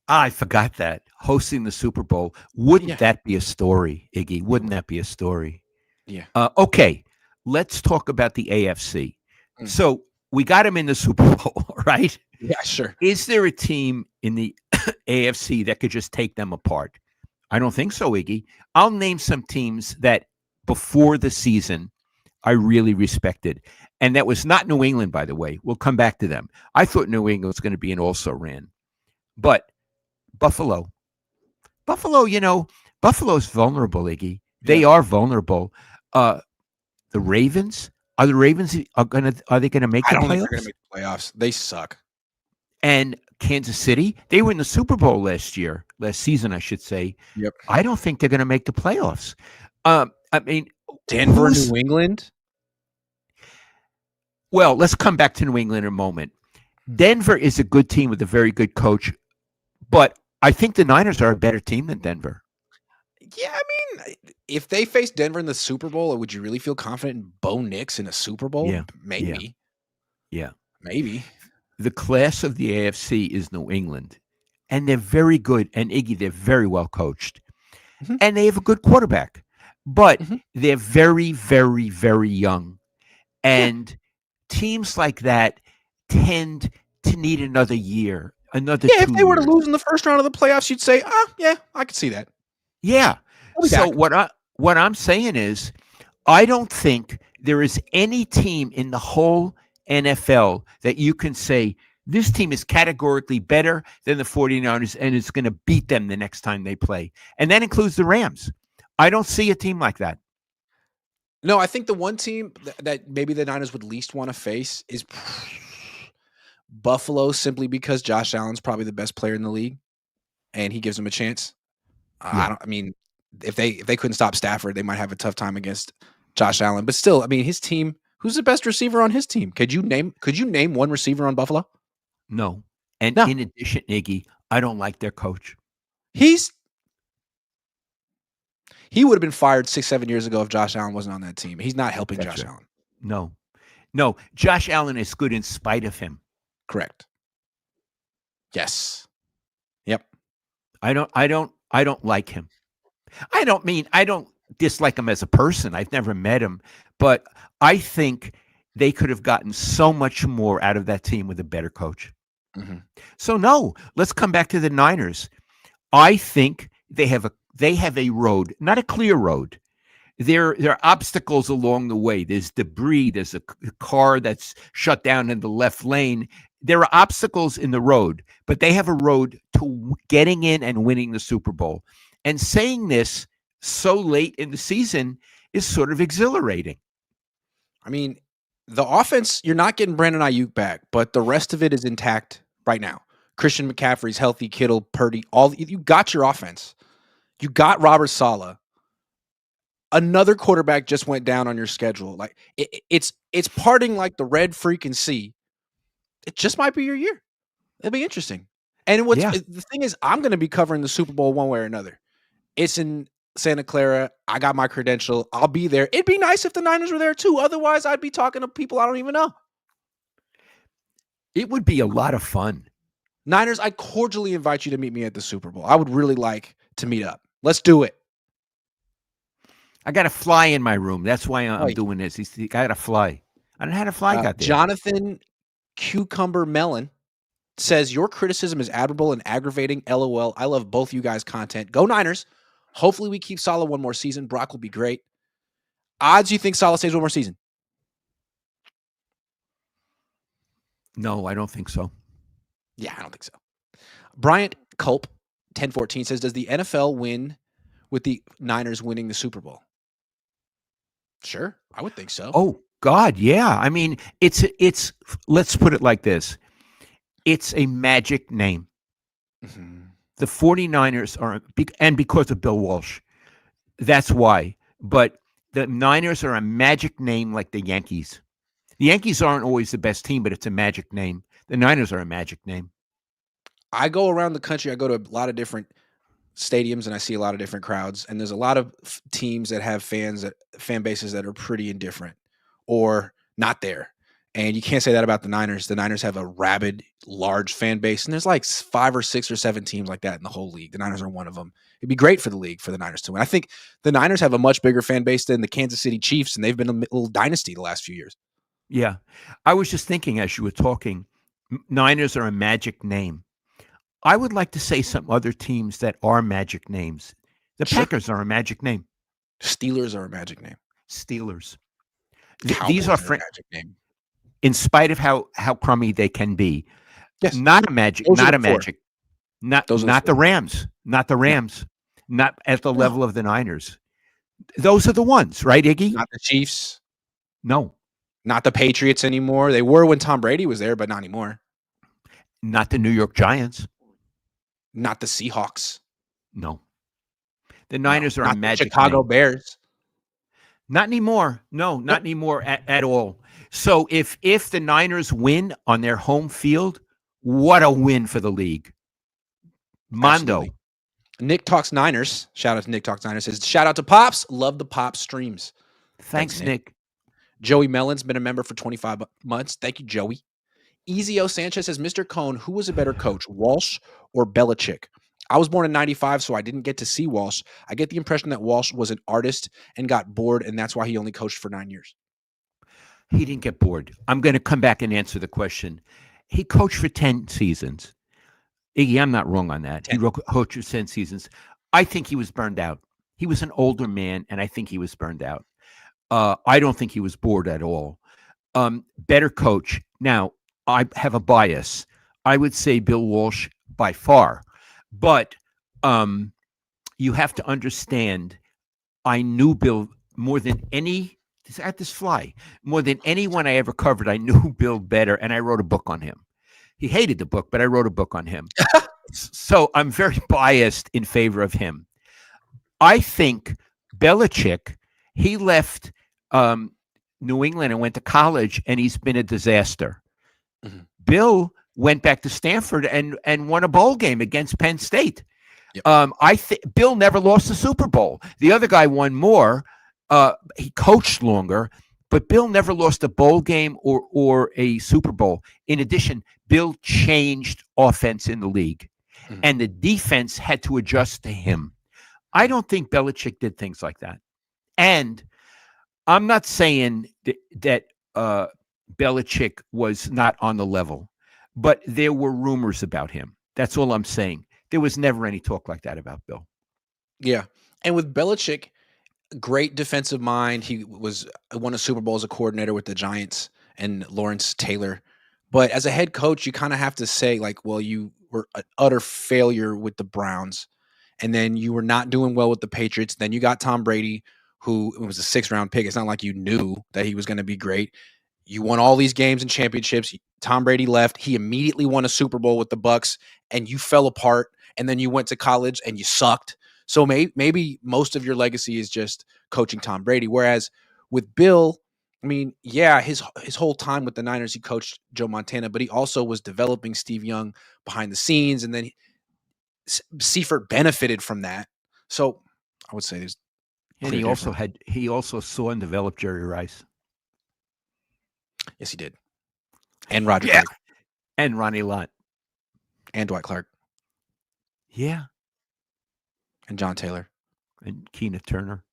I forgot that. Hosting the Super Bowl. Wouldn't that be a story, Iggy? Wouldn't that be a story? Yeah. Okay. Let's talk about the AFC. Mm. So we got him in the Super Bowl, right? Yeah, sure. Is there a team in the AFC that could just take them apart? I don't think so, Iggy. I'll name some teams that before the season I really respected. And that was not New England, by the way. We'll come back to them. I thought New England was going to be an also-ran. But Buffalo, Buffalo's vulnerable, Iggy. They are vulnerable. The Ravens, are they going to make the playoffs? I don't think they're going to make the playoffs. They suck. And Kansas City, they were in the Super Bowl last season, I should say. Yep. I don't think they're going to make the playoffs. I mean, Denver, who's New England. well? Let's come back to New England in a moment. Denver is a good team with a very good coach, but I think the Niners are a better team than Denver. Yeah, I mean, if they face Denver in the Super Bowl, would you really feel confident in Bo Nix in a Super Bowl? Yeah, yeah, Maybe, yeah. maybe. The class of the AFC is New England, and they're very good. And Iggy, they're very well coached, Mhm, and they have a good quarterback, but mhm. they're very, very, very young. Yeah, And teams like that tend to need another year, another yeah. If two they were to years. lose in the first round of the playoffs, you'd say, yeah, I could see that. Yeah. I'll be So back. what I'm saying is I don't think there is any team in the whole NFL that you can say this team is categorically better than the 49ers and is going to beat them the next time they play. And that includes the Rams. I don't see a team like that. No, I think the one team that maybe the Niners would least want to face is Buffalo, simply because Josh Allen's probably the best player in the league, and he gives them a chance. I Yeah. don't. I mean, if they couldn't stop Stafford, they might have a tough time against Josh Allen. But still, I mean, his team. Who's the best receiver on his team? Could you name one receiver on Buffalo? No. And No. in addition, Iggy, I don't like their coach. He's he would have been fired 6, 7 years ago if Josh Allen wasn't on that team. He's not helping That's Josh right. Allen. No. No. Josh Allen is good in spite of him. Correct. Yes. Yep. I don't like him. I don't dislike him as a person. I've never met him, but I think they could have gotten so much more out of that team with a better coach. Mhm. So no, let's come back to the Niners. I think they have a road, not a clear road. There are obstacles along the way. There's debris. There's a car that's shut down in the left lane. There are obstacles in the road, but they have a road to getting in and winning the Super Bowl. And saying this so late in the season is sort of exhilarating. I mean, the offense, you're not getting Brandon Ayuk back, but the rest of it is intact right now. Christian McCaffrey's healthy, Kittle, Purdy, all you got your offense. You got Robert Saleh. Another quarterback just went down on your schedule. Like it's parting like the red freaking sea. It just might be your year. It'll be interesting. And Yeah. the thing is, I'm going to be covering the Super Bowl one way or another. It's in Santa Clara. I got my credential. I'll be there. It'd be nice if the Niners were there too. Otherwise, I'd be talking to people I don't even know. It would be a lot of fun. Niners, I cordially invite you to meet me at the Super Bowl. I would really like to meet up. Let's do it. I got a fly in my room. That's why I'm Right. doing this. I got a fly. I don't know how the fly got there. Jonathan Cucumber Melon says your criticism is admirable and aggravating. LOL. I love both you guys' content. Go Niners. Hopefully we keep Salah one more season. Brock will be great. Odds you think Salah stays one more season? No, I don't think so. Yeah, I don't think so. Bryant Culp 1014 says, does the NFL win with the Niners winning the Super Bowl? Sure, I would think so. Oh God, yeah. I mean, it's. Let's put it like this: it's a magic name. Mhm. The 49ers are, and because of Bill Walsh, that's why. But the Niners are a magic name, like the Yankees. The Yankees aren't always the best team, but it's a magic name. The Niners are a magic name. I go around the country. I go to a lot of different stadiums and I see a lot of different crowds. And there's a lot of teams that have fan bases that are pretty indifferent or not there. And you can't say that about the Niners. The Niners have a rabid, large fan base, and there's like 5 or 6 or 7 teams like that in the whole league. The Niners are one of them. It'd be great for the league for the Niners to win. I think the Niners have a much bigger fan base than the Kansas City Chiefs, and they've been a little dynasty the last few years. Yeah, I was just thinking as you were talking, Niners are a magic name. I would like to say some other teams that are magic names. The Sure. Packers are a magic name. Steelers are a magic name. Steelers. These are Cowboys are a magic name. in spite of how crummy they can be. Yes. Not a magic. Those are Not the a four. magic. Not Those are the not the four. Rams. Not the No. Rams. Not at the No. level of the Niners. Those are the ones, right, Iggy? Not the Chiefs. No, Not the Patriots anymore. They were when Tom Brady was there, but not anymore. not the New York Giants. Not the Seahawks. No, the No. Niners are a Not the magic Chicago name. Bears. Not anymore. No, not Nope. anymore at all. So if the Niners win on their home field, what a win for the league. Absolutely. Mondo. Nick Talks Niners. Shout out to Nick Talks Niners. Says, shout out to Pops. Love the Pop streams. Thanks, Thanks, Nick. Nick. Joey Mellon's been a member for 25 months. Thank you, Joey. Ezio Sanchez says, Mr. Cohn, who was a better coach, Walsh or Belichick? I was born in 95, so I didn't get to see Walsh. I get the impression that Walsh was an artist and got bored, and that's why he only coached for 9 years. He didn't get bored. I'm going to come back and answer the question. He coached for 10 seasons. Iggy, I'm not wrong on that. 10. He coached for 10 seasons. I think he was burned out. He was an older man, and I think he was burned out. I don't think he was bored at all. Better coach. Now, I have a bias. I would say Bill Walsh by far. But you have to understand, I knew Bill more than any, at this fly, more than anyone I ever covered. I knew Bill better, and I wrote a book on him. He hated the book, but I wrote a book on him. So I'm very biased in favor of him. I think Belichick, he left New England and went to college, and he's been a disaster. Mm-hmm. Bill went back to Stanford and won a bowl game against Penn State. Yep. I think Bill never lost a Super Bowl. The other guy won more. He coached longer, but Bill never lost a bowl game or a Super Bowl. In addition, Bill changed offense in the league, and the defense had to adjust to him. I don't think Belichick did things like that. And I'm not saying that Belichick was not on the level, but there were rumors about him. That's all I'm saying. There was never any talk like that about Bill. Yeah. And with Belichick, great defensive mind. He won a Super Bowl as a coordinator with the Giants and Lawrence Taylor. But as a head coach, you kind of have to say, like, well, you were an utter failure with the Browns. And then you were not doing well with the Patriots. Then you got Tom Brady, who was a 6th-round pick. It's not like you knew that he was going to be great. You won all these games and championships. Tom Brady left. He immediately won a Super Bowl with the Bucs, and you fell apart. And then you went to college and you sucked. So maybe most of your legacy is just coaching Tom Brady. Whereas with Bill, I mean, yeah, his whole time with the Niners, he coached Joe Montana, but he also was developing Steve Young behind the scenes, and then Seifert benefited from that. So I would say there's And he also saw and developed Jerry Rice. Yes, he did. And Roger Craig. And Ronnie Lott. And Dwight Clark. Yeah. And John Taylor. And Keena Turner.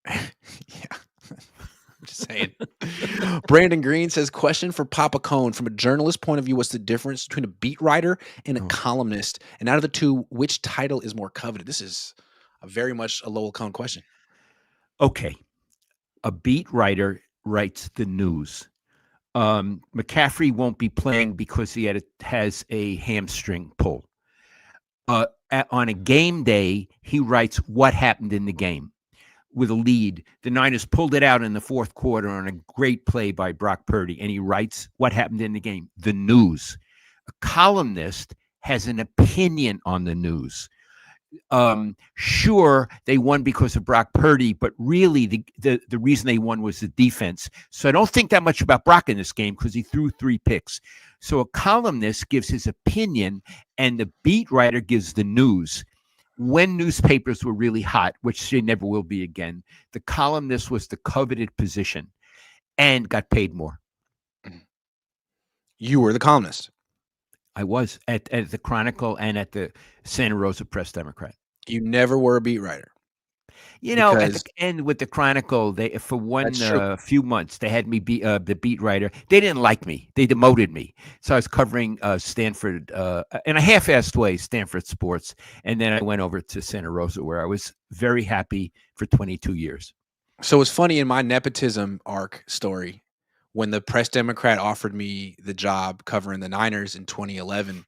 Yeah. I'm just saying. Brandon Green says, question for Papa Cohn. From a journalist point of view, what's the difference between a beat writer and a columnist? And out of the two, which title is more coveted? This is very much a Lowell Cohn question. Okay. A beat writer writes the news. McCaffrey won't be playing because he has a hamstring pull. On a game day, he writes what happened in the game with a lead. The Niners pulled it out in the fourth quarter on a great play by Brock Purdy, and he writes what happened in the game, the news. A columnist has an opinion on the news. Sure, they won because of Brock Purdy, but really the reason they won was the defense. So I don't think that much about Brock in this game because he threw 3 picks. So a columnist gives his opinion, and the beat writer gives the news. When newspapers were really hot, which they never will be again, the columnist was the coveted position and got paid more. You were the columnist. I was at the Chronicle and at the Santa Rosa Press-Democrat. You never were a beat writer. You know, at the end with the Chronicle, for one few months, they had me be the beat writer. They didn't like me. They demoted me. So I was covering Stanford in a half-assed way, Stanford sports. And then I went over to Santa Rosa, where I was very happy for 22 years. So it's funny, in my nepotism arc story, when the Press-Democrat offered me the job covering the Niners in 2011,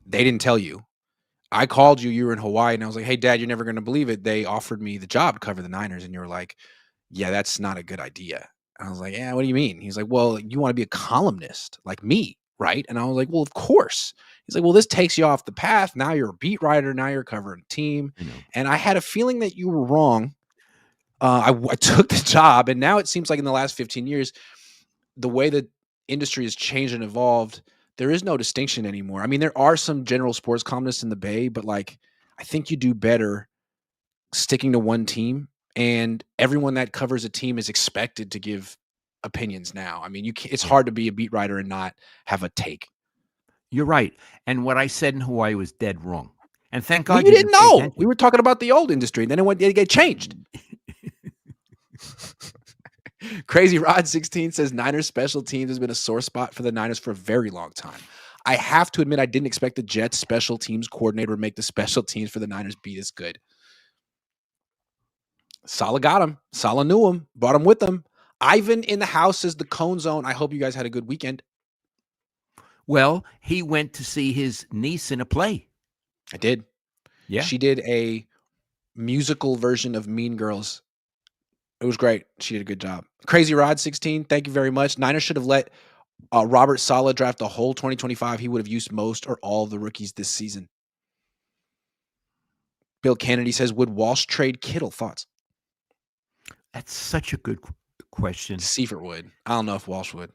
they didn't tell you. I called you were in Hawaii, and I was like, hey, Dad, you're never going to believe it. They offered me the job to cover the Niners. And you were like, yeah, that's not a good idea. And I was like, yeah, what do you mean? He's like, well, you want to be a columnist like me, right? And I was like, well, of course. He's like, well, this takes you off the path. Now you're a beat writer. Now you're covering a team. And I had a feeling that you were wrong. I took the job, and now it seems like in the last 15 years, the way the industry has changed and evolved, there is no distinction anymore. I mean, there are some general sports columnists in the Bay, but like, I think you do better sticking to one team, and everyone that covers a team is expected to give opinions now. I mean, you can't, it's Yeah, hard to be a beat writer and not have a take. you're right. And what I said in Hawaii was dead wrong. And thank Well, God you you didn't didn't pay know. We attention. were talking about the old industry, and then it get changed. Crazy Rod 16 says Niners special teams has been a sore spot for the Niners for a very long time. I have to admit, I didn't expect the Jets special teams coordinator to make the special teams for the Niners be this good. Salah got him. Salah knew him, brought him with him. Ivan in the house says the Cohn Zone. I hope you guys had a good weekend. Well, he went to see his niece in a play. I did. Yeah. She did a musical version of Mean Girls. It was great. She did a good job. Crazy Rod 16, thank you very much. Niners should have let Robert Saleh draft the whole 2025. He would have used most or all of the rookies this season. Bill Kennedy says, would Walsh trade Kittle? Thoughts? That's such a good question. Seifert would. I don't know if Walsh would.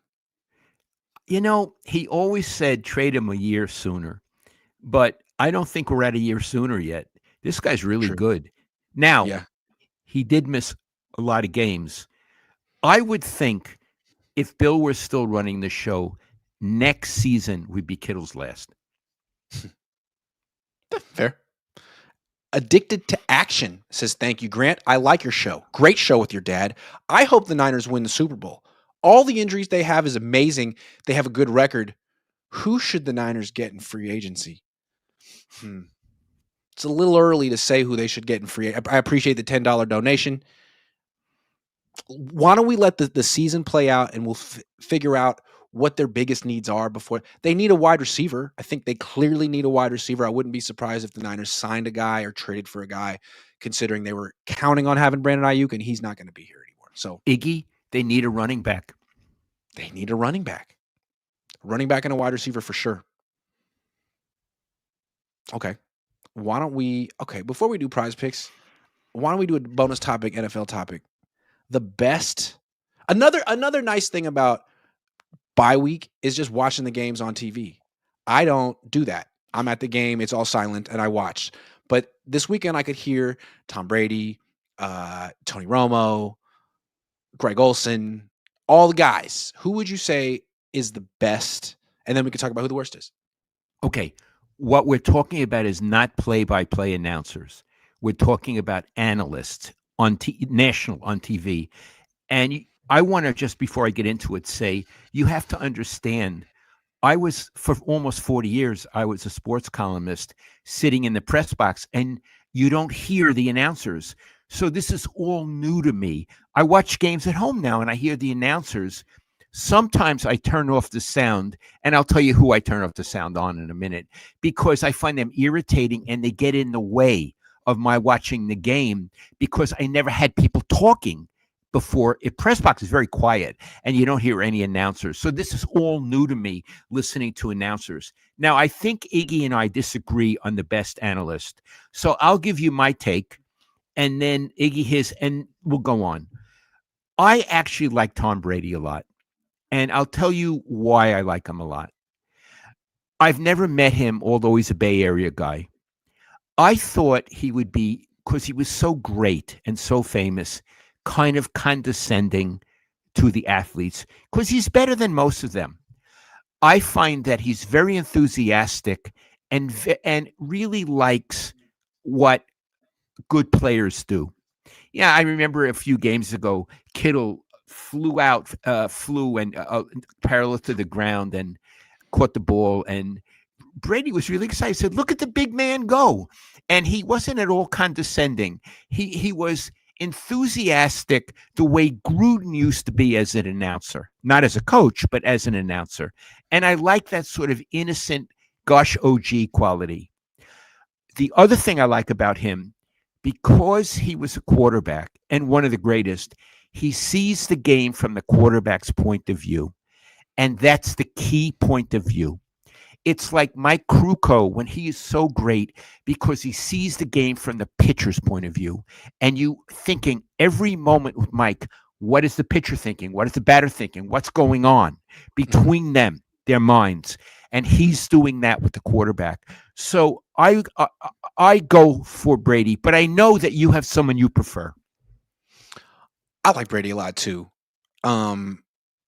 You know, he always said trade him a year sooner, but I don't think we're at a year sooner yet. This guy's really True. good. Now, Yeah. he did miss a lot of games. I would think if Bill were still running the show, next season would be Kittle's last. Fair. Addicted to Action says, thank you, Grant. I like your show. Great show with your dad. I hope the Niners win the Super Bowl. All the injuries they have is amazing. They have a good record. Who should the Niners get in free agency? It's a little early to say who they should get in free. I appreciate the $10 donation. Why don't we let the season play out, and we'll figure out what their biggest needs are before they need a wide receiver. I think they clearly need a wide receiver. I wouldn't be surprised if the Niners signed a guy or traded for a guy, considering they were counting on having Brandon Ayuk, and he's not going to be here anymore. So Iggy, they need a running back. They need a running back. Running back and a wide receiver for sure. Okay. Why don't we, before we do prize picks, why don't we do a bonus topic, NFL topic? The best, another nice thing about bye week is just watching the games on TV. I don't do that. I'm at the game, it's all silent, and I watch. But this weekend I could hear Tom Brady, Tony Romo, Greg Olsen, all the guys. Who would you say is the best? And then we can talk about who the worst is. Okay. What we're talking about is not play-by-play announcers. We're talking about analysts on national on TV. And I want to, just before I get into it, say you have to understand, I was, for almost 40 years, I was a sports columnist sitting in the press box, and you don't hear the announcers. So this is all new to me. I watch games at home now, and I hear the announcers. Sometimes I turn off the sound, and I'll tell you who I turn off the sound on in a minute, because I find them irritating and they get in the way of my watching the game, because I never had people talking before. Press box is very quiet and you don't hear any announcers. So this is all new to me, listening to announcers. Now, I think Iggy and I disagree on the best analyst. So I'll give you my take, and then Iggy his, and we'll go on. I actually like Tom Brady a lot. And I'll tell you why I like him a lot. I've never met him, although he's a Bay Area guy. I thought he would be, because he was so great and so famous, kind of condescending to the athletes, because he's better than most of them. I find that he's very enthusiastic and really likes what good players do. Yeah, I remember a few games ago, Kittle flew and parallel to the ground and caught the ball, and Brady was really excited. He said, "Look at the big man go!" And he wasn't at all condescending. He was enthusiastic, the way Gruden used to be as an announcer, not as a coach, but as an announcer. And I like that sort of innocent, gosh, OG quality. The other thing I like about him, because he was a quarterback and one of the greatest, he sees the game from the quarterback's point of view. And that's the key point of view. it's like Mike Krukow when he is so great because he sees the game from the pitcher's point of view. And you thinking every moment with Mike, what is the pitcher thinking? What is the batter thinking? What's going on Mhm. between them, their minds? And he's doing that with the quarterback. So I go for Brady, but I know that you have someone you prefer. I like Brady a lot too. Um,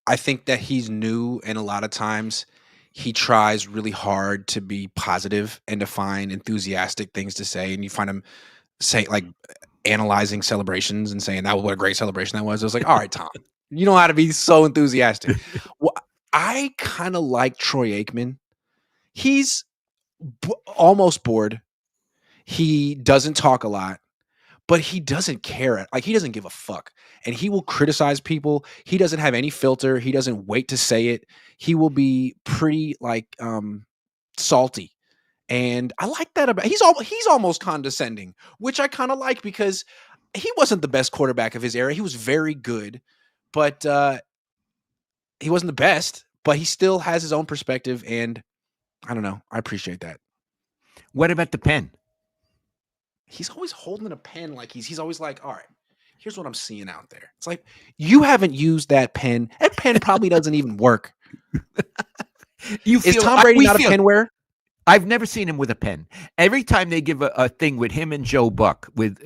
I think that he's new, and a lot of times he tries really hard to be positive and to find enthusiastic things to say. And you find him say like analyzing celebrations and saying that what a great celebration that was. I was like, all right, Tom, you know how to be so enthusiastic. Well, I kind of like Troy Aikman. He's almost bored. He doesn't talk a lot, but he doesn't care. Like he doesn't give a fuck. And he will criticize people. He doesn't have any filter. He doesn't wait to say it. He will be pretty like salty. And I like that about he's almost condescending, which I kind of like because he wasn't the best quarterback of his era. He was very good, but he wasn't the best, but he still has his own perspective and I don't know. I appreciate that. What about the pen? He's always holding a pen like he's always like, all right, here's what I'm seeing out there. It's like you haven't used that pen. That pen probably doesn't even work. You Is feel Tom Brady we not a feel pen wearer? I've never seen him with a pen. Every time they give a thing with him and Joe Buck, with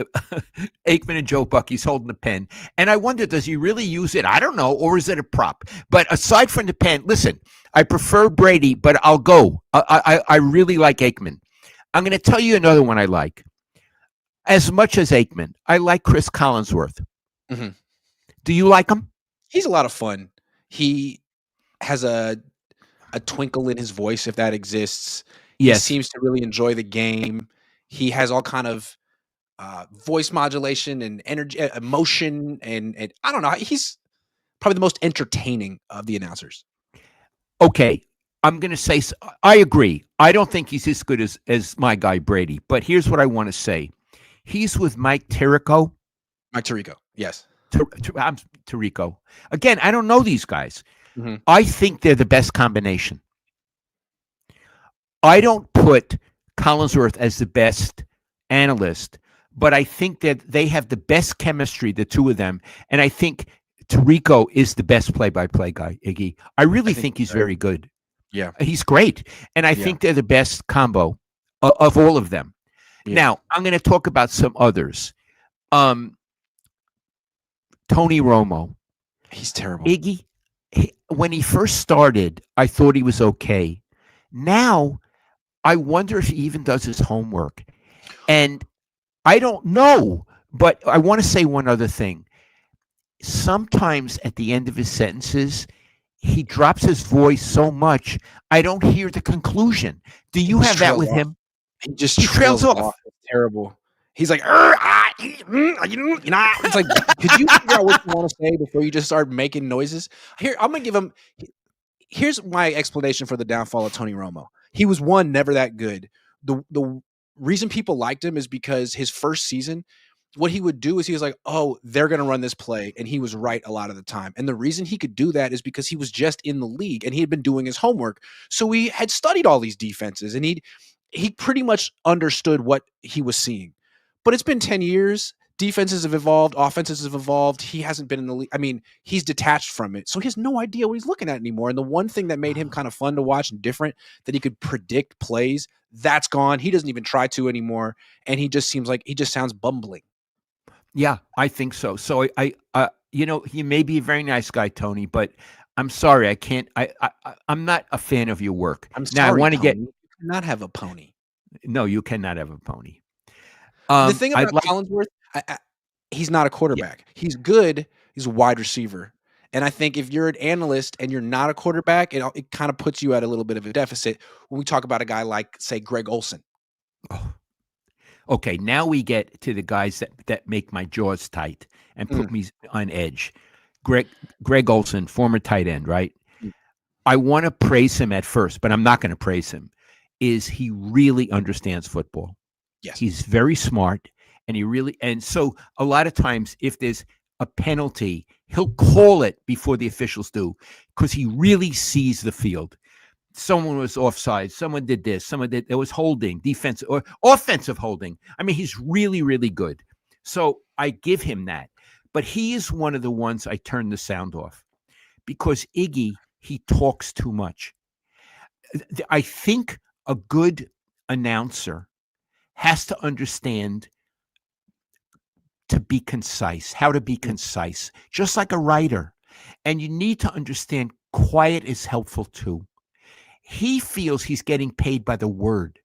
Aikman and Joe Buck, he's holding the pen. And I wonder, does he really use it? I don't know. Or is it a prop? But aside from the pen, listen, I prefer Brady, but I'll go. I really like Aikman. I'm going to tell you another one I like. As much as Aikman, I like Chris Collinsworth. Mhm. Do you like him? He's a lot of fun. He has a twinkle in his voice if that exists. He Yes. seems to really enjoy the game. He has all kind of voice modulation and energy, emotion, and I don't know. He's probably the most entertaining of the announcers. Okay. I'm going to say, I agree. I don't think he's as good as my guy Brady. But here's what I want to say. He's with Mike Tirico. Mike Tirico, yes. I'm Tirico. Again, I don't know these guys. Mm-hmm. I think they're the best combination. I don't put Collinsworth as the best analyst, but I think that they have the best chemistry, the two of them. And I think Tirico is the best play-by-play guy, Iggy. I really think he's very good. Yeah. He's great. And I think they're the best combo of all of them. Yeah. Now, I'm going to talk about some others. Tony Romo. He's terrible. Iggy, when he first started, I thought he was okay. Now, I wonder if he even does his homework. And I don't know, but I want to say one other thing. Sometimes at the end of his sentences, he drops his voice so much, I don't hear the conclusion. Do you have that with him? He just trails off. It's terrible. He's like, it's like, could you figure out what you want to say before you just start making noises? Here, I'm going to give him, here's my explanation for the downfall of Tony Romo. He was never that good. The reason people liked him is because his first season, what he would do is he was like, oh, they're going to run this play. And he was right a lot of the time. And the reason he could do that is because he was just in the league and he had been doing his homework. So he had studied all these defenses and he pretty much understood what he was seeing. But it's been 10 years. Defenses have evolved. Offenses have evolved. He hasn't been in the league. I mean, he's detached from it. So he has no idea what he's looking at anymore. And the one thing that made him kind of fun to watch and different, that he could predict plays, that's gone. He doesn't even try to anymore. And he just seems like he just sounds bumbling. Yeah, I think so. So I he may be a very nice guy, Tony, but I'm sorry, I can't. I'm not a fan of your work. I'm sorry. Now, I want to get. You cannot have a pony. No, you cannot have a pony. The thing about Collinsworth, he's not a quarterback. Yeah. He's good. He's a wide receiver. And I think if you're an analyst and you're not a quarterback, it kind of puts you at a little bit of a deficit when we talk about a guy like, say, Greg Olsen. Oh. Okay, now we get to the guys that make my jaws tight and put me on edge. Greg Olsen, former tight end, right? I want to praise him at first, but I'm not going to praise him. Is he really understands football? Yes. He's very smart, and so a lot of times if there's a penalty, he'll call it before the officials do because he really sees the field. someone was offside, someone did this, someone did, it was holding, defensive or offensive holding. I mean, he's really, really good. So I give him that. But he is one of the ones I turn the sound off because Iggy, he talks too much. I think a good announcer has to understand to be concise, how to be concise, just like a writer. And you need to understand quiet is helpful too. He feels he's getting paid by the word.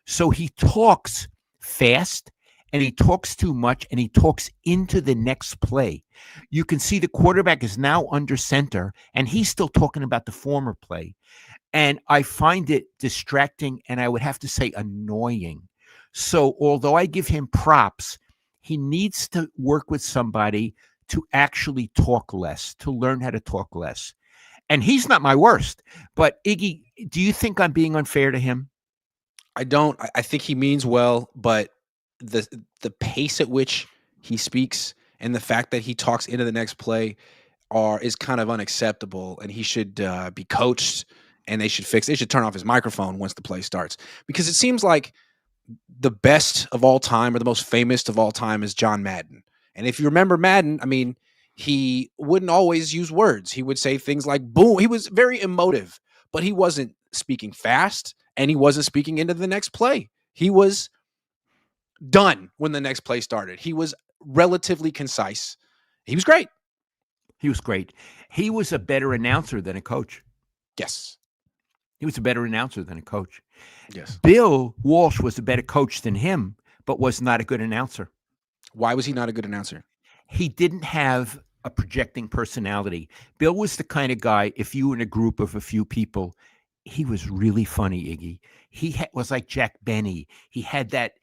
So he talks fast and he talks too much and he talks into the next play. You can see the quarterback is now under center and he's still talking about the former play. And I find it distracting and I would have to say annoying. So although I give him props, he needs to work with somebody to actually talk less, to learn how to talk less. And he's not my worst. But Iggy, do you think I'm being unfair to him? I don't. I think he means well, but the pace at which he speaks and the fact that he talks into the next play is kind of unacceptable, and he should be coached. And they should fix. They should turn off his microphone once the play starts, because it seems like the best of all time or the most famous of all time is John Madden. And if you remember Madden, I mean, he wouldn't always use words. He would say things like boom. He was very emotive, but he wasn't speaking fast and he wasn't speaking into the next play. He was done when the next play started. He was relatively concise. He was great. He was great. He was a better announcer than a coach. Yes. He was a better announcer than a coach. Yes. Bill Walsh was a better coach than him, but was not a good announcer. Why was he not a good announcer? He didn't have a projecting personality. Bill was the kind of guy, if you were in a group of a few people, he was really funny, Iggy. He was like Jack Benny. He had that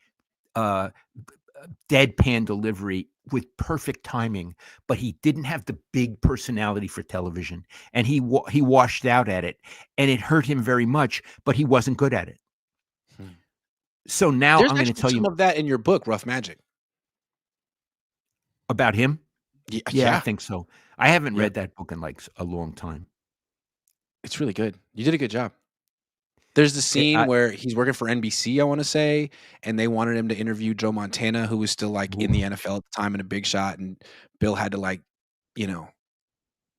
deadpan delivery with perfect timing, but he didn't have the big personality for television. And he washed out at it, and it hurt him very much, but he wasn't good at it. So now There's I'm going to tell some you of that in your book, Rough Magic. about him. Yeah, Yeah, I think so. I haven't Yeah. read that book in like a long time. It's really good. You did a good job. There's the scene where he's working for NBC, I want to say, and they wanted him to interview Joe Montana, who was still like in the NFL at the time and a big shot, and Bill had to like, you know,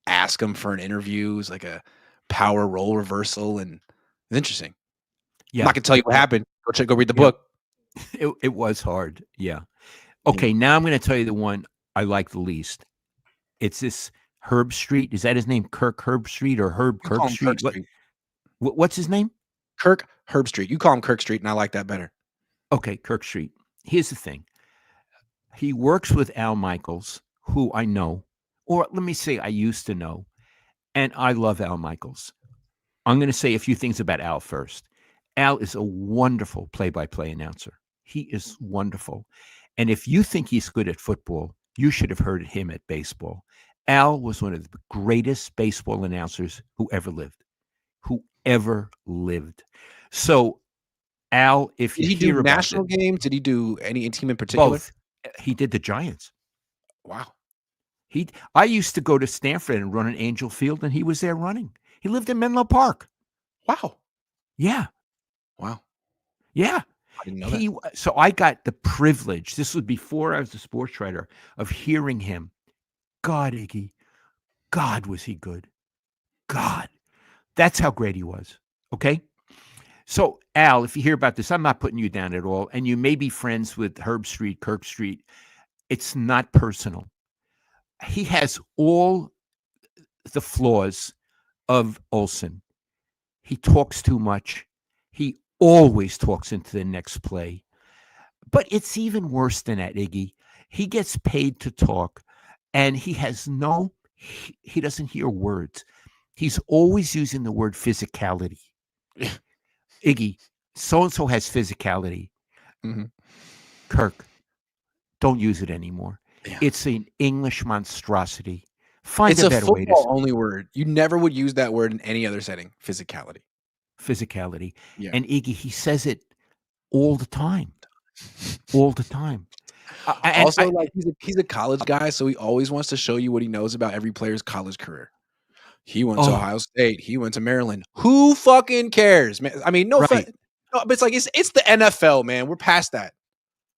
ask him for an interview. It was like a power role reversal, and it's interesting. I'm Yeah, not gonna tell you what happened. Go read the book. it was hard. Yeah. Okay, now I'm going to tell you the one I like the least. It's this Herb Street. Is that his name? Kirk Herb Street or Herb You call Kirk him Street? Kirk Street. What's his name? Kirk Herb Street. You call him Kirk Street, and I like that better. Okay, Kirk Street. Here's the thing. He works with Al Michaels, who I know, or let me say I used to know, and I love Al Michaels. I'm going to say a few things about Al first. Al is a wonderful play-by-play announcer. He is wonderful. And if you think he's good at football, you should have heard him at baseball. Al was one of the greatest baseball announcers who ever lived. So, Al, if Did you he hear do about national it, games? Did he do any team in particular? both. He did the Giants. Wow. I used to go to Stanford and run an Angel Field, and he was there running. He lived in Menlo Park. Wow. Yeah. Wow. Yeah. I didn't know that. So I got the privilege, this was before I was a sports writer, of hearing him. God, Iggy, God, was he good. God. That's how great he was. Okay? So, Al, if you hear about this, I'm not putting you down at all. And you may be friends with Herb Street, Kirk Street. It's not personal. He has all the flaws of Olsen. He talks too much. He always talks into the next play. But it's even worse than that, Iggy. He gets paid to talk, and he doesn't hear words. He's always using the word physicality. Iggy, so-and-so has physicality. Mhm. Kirk, don't use it anymore. Yeah. It's an English monstrosity. Find It's a a better way to football only word. You never would use that word in any other setting. Physicality. physicality. Yeah. And Iggy, he says it all the time. All the time. Also, like he's a college guy, so he always wants to show you what he knows about every player's college career. He went to Oh, Ohio State. He went to Maryland. Who fucking cares, man? I mean, right. no, but it's like it's the NFL, man. We're past that.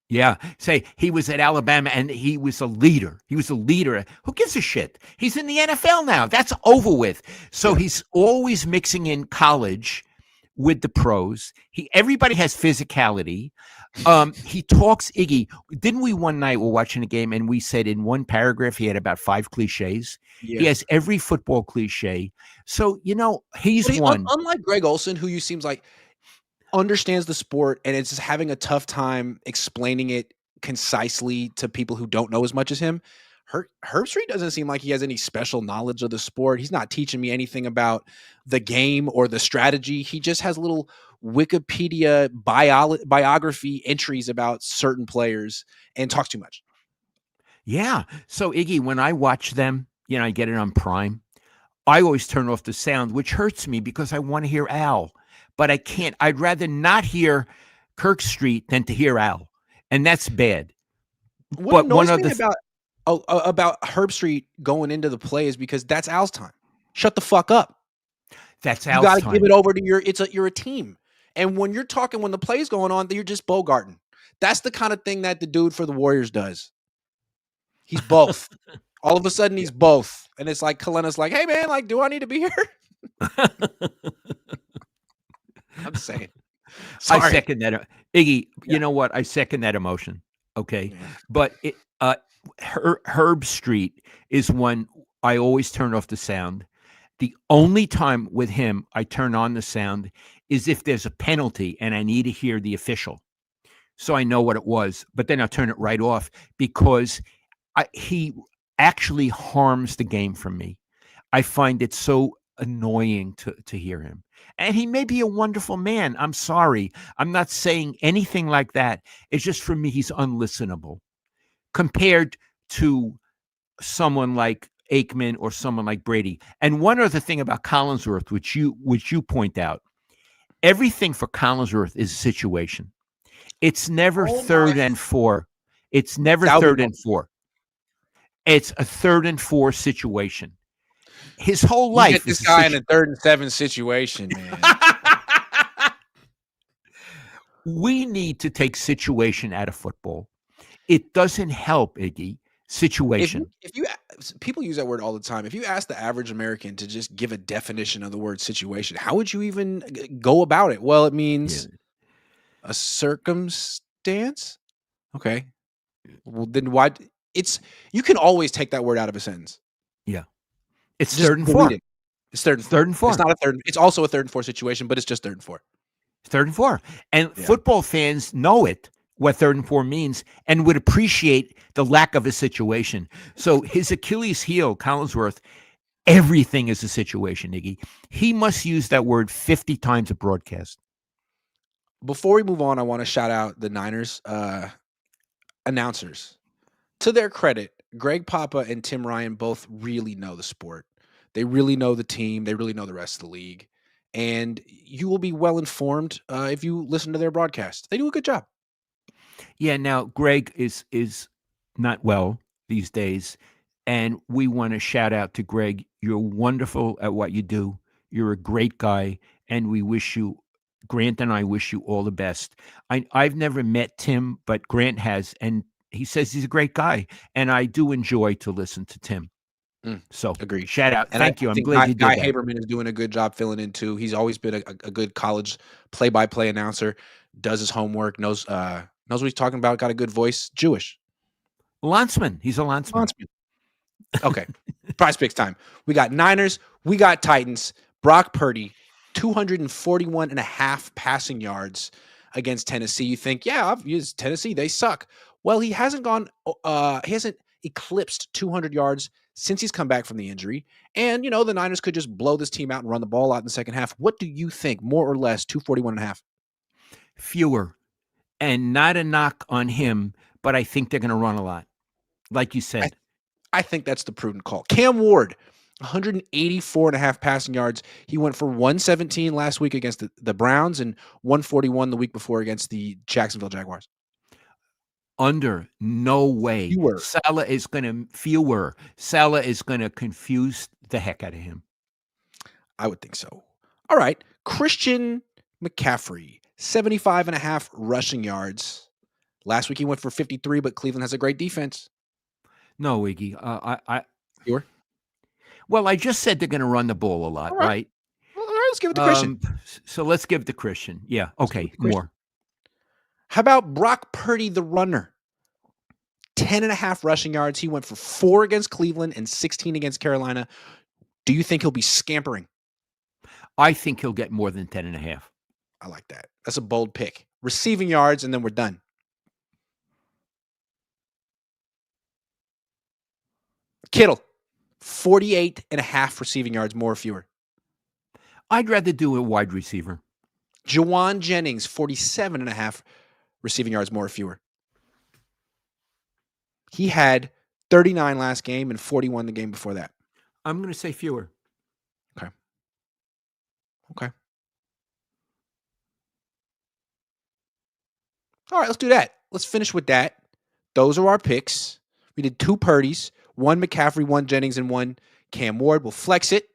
Yeah. Say he was at Alabama and he was a leader. He was a leader. Who gives a shit? He's in the NFL now. That's over with. So Yeah. he's always mixing in college with the pros. Everybody has physicality. He talks Iggy. Didn't we one night we're watching a game and we said in one paragraph he had about 5 cliches. He Yeah. has every football cliche. So, he's But one. unlike Greg Olson, who you seems like understands the sport and is just having a tough time explaining it concisely to people who don't know as much as him. Herbstreit doesn't seem like he has any special knowledge of the sport. He's not teaching me anything about the game or the strategy. He just has little Wikipedia biography entries about certain players and talks too much. Yeah. So Iggy, when I watch them, I get it on Prime. I always turn off the sound, which hurts me because I want to hear Al, but I can't. I'd rather not hear Kirk Street than to hear Al, and that's bad. What But one annoys me other, about Herbstreit going into the play is because that's Al's time. Shut the fuck up. that's You Al's gotta give time. it over to you're a team. And when you're talking when the play's going on, you're just bogarting. That's the kind of thing that the dude for the Warriors does. He's both. All of a sudden he's both. And it's like Kalena's like, hey man, like, do I need to be here? I'm saying. I Sorry. second that, Iggy. Yeah. You know what? I second that emotion. Okay, Yeah. but Herb Street is one I always turn off the sound. The only time with him I turn on the sound is if there's a penalty and I need to hear the official, so I know what it was. But then I'll turn it right off because he actually harms the game for me. I find it so annoying to hear him. And he may be a wonderful man. I'm sorry. I'm not saying anything like that. It's just for me, he's unlistenable compared to someone like Aikman or someone like Brady. And one other thing about Collinsworth, which you point out, everything for Collinsworth is a situation. It's never Oh my third and four. It's never That'll be third more. and four. It's a third and four situation. His whole You get life this is a guy in a situation. 3rd and 7 situation, man. We need to take situation out of football. It doesn't help, Iggy. Situation. If you people use that word all the time. If you ask the average American to just give a definition of the word situation, how would you even go about it? Well, it Yeah. means a circumstance. Okay. Well, then why? It's you can always take that word out of a sentence. Yeah. It's Just third and delete four. it. It's 3rd and 4. Third and It's four. not a third. It's also a 3rd and 4 situation, but it's just 3rd and 4. Third and four. And Yeah. football fans know it, what third and four means, and would appreciate the lack of a situation. So his Achilles heel, Collinsworth, everything is a situation, Iggy. He must use that word 50 times a broadcast. Before we move on, I want to shout out the Niners announcers. To their credit, Greg Papa and Tim Ryan both really know the sport. They really know the team. They really know the rest of the league. And you will be well informed if you listen to their broadcast. They do a good job. Yeah, now Greg is not well these days, and we want to shout out to Greg. You're wonderful at what you do. You're a great guy, and we wish you, Grant and I wish you all the best. I've never met Tim, but Grant has, and he says he's a great guy, and I do enjoy to listen to Tim. Mm, So agreed. shout out, And I thank you. I'm think glad you Guy did that. Haberman is doing a good job filling in too. He's always been a good college play-by-play announcer. Does his homework. Knows what he's talking about. Got a good voice. Jewish. Landsman, he's a Landsman. Landsman. Okay. Prize picks time. We got Niners. We got Titans. Brock Purdy, 241 and a half passing yards against Tennessee. You think, yeah, it's Tennessee. They suck. Well, he hasn't eclipsed 200 yards since he's come back from the injury. And, the Niners could just blow this team out and run the ball out in the second half. What do you think? More or less, 241 and a half? Fewer, and not a knock on him, but I think they're going to run a lot, like you said. I think that's the prudent call. Cam Ward, 184 and a half passing yards. He went for 117 last week against the Browns and 141 the week before against the Jacksonville Jaguars. Under no way. Fewer. Salah is going to confuse the heck out of him. I would think so. All right. Christian McCaffrey, 75.5 rushing yards. Last week he went for 53, but Cleveland has a great defense. No, Iggy. Fewer? Well, I just said they're going to run the ball a lot, All right. right? Well, all right, let's give it to Christian. So let's give it to Christian. Yeah. Let's give it Okay. to Christian. More. How about Brock Purdy, the runner? 10.5 rushing yards. He went for 4 against Cleveland and 16 against Carolina. Do you think he'll be scampering? I think he'll get more than 10.5. I like that. That's a bold pick. Receiving yards, and then we're done. Kittle, 48.5 receiving yards, more or fewer. I'd rather do a wide receiver. Juwan Jennings, 47.5 receiving yards, more or fewer. He had 39 last game and 41 the game before that. I'm going to say fewer. Okay. All right, let's do that. Let's finish with that. Those are our picks. We did 2 Purdy's, 1 McCaffrey, 1 Jennings, and 1 Cam Ward. We'll flex it.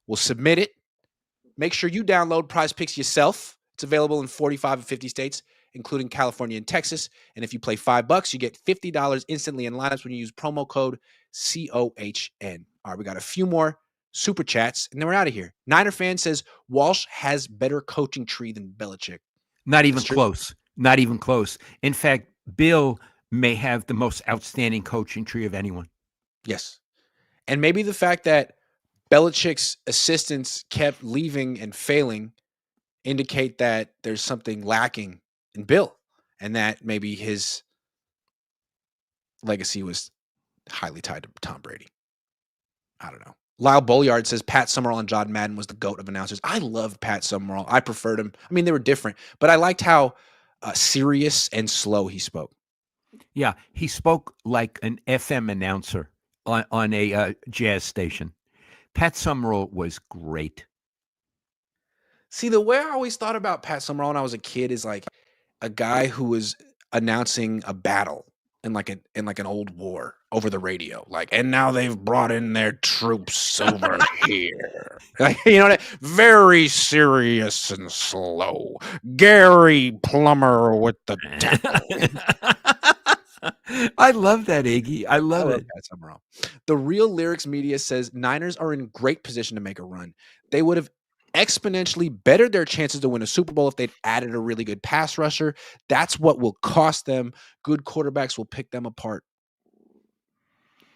We'll submit it. Make sure you download Prize Picks yourself. It's available in 45 of 50 states, including California and Texas. And if you play $5, you get $50 instantly in lineups when you use promo code COHN. All right, we got a few more super chats, and then we're out of here. Niner fan says Walsh has better coaching tree than Belichick. Not even close. Not even close. In fact, Bill may have the most outstanding coaching tree of anyone. Yes. And maybe the fact that Belichick's assistants kept leaving and failing indicate that there's something lacking in Bill, and that maybe his legacy was highly tied to Tom Brady. I don't know. Lyle Bolliard says Pat Summerall and John Madden was the GOAT of announcers. I loved Pat Summerall. I preferred him. I mean, they were different, but I liked how serious and slow he spoke. Yeah, he spoke like an FM announcer on a jazz station. Pat Summerall was great. See, the way I always thought about Pat Summerall when I was a kid is like a guy who was announcing a battle in like an old war over the radio. Like, and now they've brought in their troops over here. Like, you know, very serious and slow. Gary Plummer with the I love that, Iggy. I love it. Pat Summerall. The Real Lyrics Media says Niners are in great position to make a run. They would have exponentially bettered their chances to win a Super Bowl if they'd added a really good pass rusher. That's what will cost them. Good quarterbacks will pick them apart.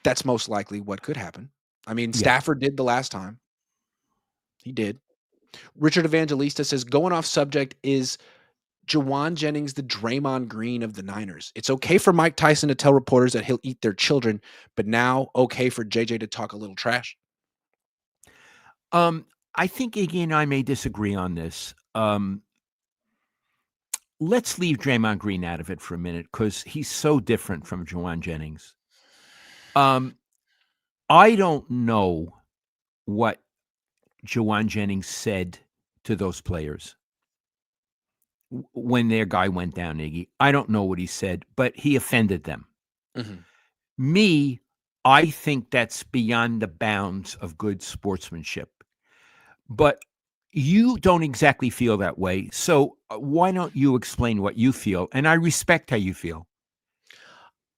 That's most likely what could happen. I mean, Stafford did the last time. He did. Richard Evangelista says, going off subject, is Juwan Jennings the Draymond Green of the Niners? It's okay for Mike Tyson to tell reporters that he'll eat their children, but now okay for JJ to talk a little trash? I think Iggy and I may disagree on this. Let's leave Draymond Green out of it for a minute because he's so different from Juwan Jennings. I don't know what Juwan Jennings said to those players when their guy went down, Iggy. I don't know what he said, but he offended them. Mm-hmm. Me, I think that's beyond the bounds of good sportsmanship. But you don't exactly feel that way. So why don't you explain what you feel? And I respect how you feel.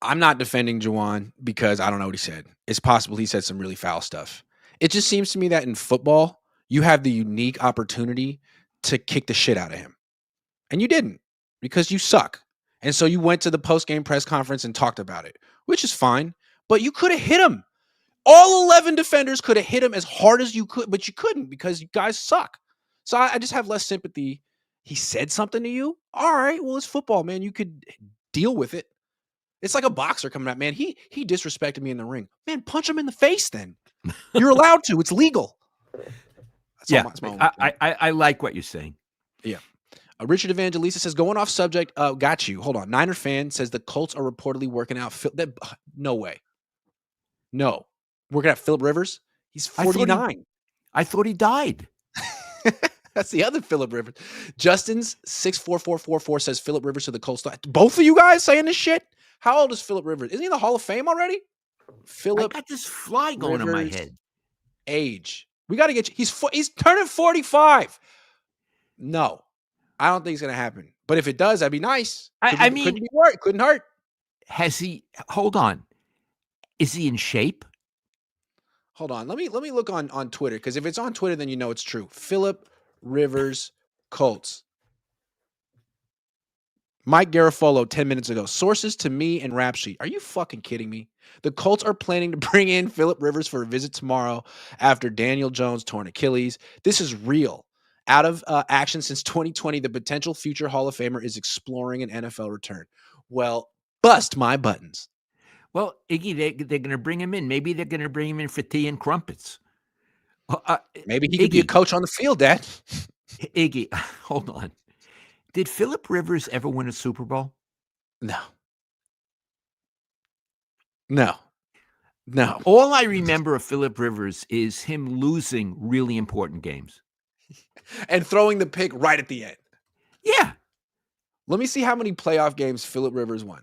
I'm not defending Juwan because I don't know what he said. It's possible he said some really foul stuff. It just seems to me that in football, you have the unique opportunity to kick the shit out of him. And you didn't because you suck. And so you went to the post-game press conference and talked about it, which is fine. But you could have hit him. All 11 defenders could have hit him as hard as you could, but you couldn't because you guys suck. So I just have less sympathy. He said something to you? All right, well, it's football, man. You could deal with it. It's like a boxer coming out, man. He disrespected me in the ring. Man, punch him in the face then. You're allowed to. It's legal. I like what you're saying. Yeah. Richard Evangelista says, going off subject, got you. Hold on. Niner fan says the Colts are reportedly working out. No way. No. Working out Phillip Rivers? He's 49. I thought he died. That's the other Phillip Rivers. Justin's 64444 says Phillip Rivers to the Colts. Both of you guys saying this shit? How old is Phillip Rivers? Isn't he in the Hall of Fame already? I got this fly going in my head. Age. We got to get you. He's turning 45. No, I don't think it's going to happen. But if it does, that'd be nice. I Couldn't mean, be worse. Couldn't hurt. has he? Hold on. Is he in shape? Hold on. Let me look on Twitter, because if it's on Twitter, then you know it's true. Philip Rivers, Colts. Mike Garafolo 10 minutes ago. Sources to me and Rap Sheet. Are you fucking kidding me? The Colts are planning to bring in Philip Rivers for a visit tomorrow after Daniel Jones torn Achilles. This is real. Out of action since 2020, the potential future Hall of Famer is exploring an NFL return. Well, bust my buttons. Well, Iggy, they're going to bring him in. Maybe they're going to bring him in for tea and crumpets. Maybe he could be a coach on the field, Dad. Iggy, hold on. Did Philip Rivers ever win a Super Bowl? No. No. All I remember of Philip Rivers is him losing really important games. And throwing the pick right at the end. Yeah. Let me see how many playoff games Philip Rivers won.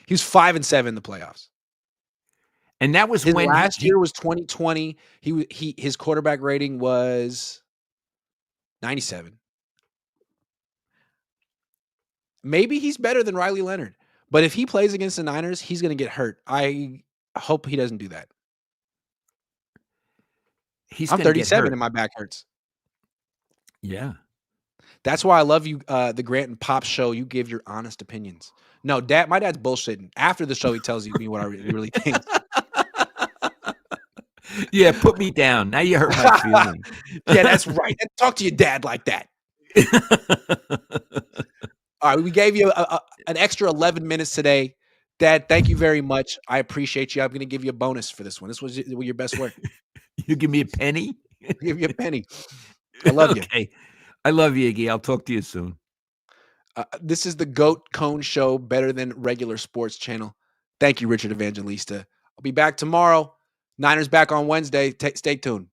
He was 5-7 in the playoffs. And that was His when last year was 2020. His quarterback rating was 97. Maybe he's better than Riley Leonard. But if he plays against the Niners, he's going to get hurt. I hope he doesn't do that. I'm 37 and my back hurts. Yeah. That's why I love you, the Grant and Pop show. You give your honest opinions. No, my dad's bullshitting. After the show, he tells me what I really think. Yeah, put me down. Now you hurt my feelings. Yeah, that's right. Talk to your dad like that. All right, we gave you an extra 11 minutes today. Dad, thank you very much. I appreciate you. I'm going to give you a bonus for this one. This was your best work. You give me a penny? I'll give you a penny. I love you. Okay. I love you, Iggy. I'll talk to you soon. This is the GOAT Cohn Show, better than regular sports channel. Thank you, Richard Evangelista. I'll be back tomorrow. Niners back on Wednesday. Stay tuned.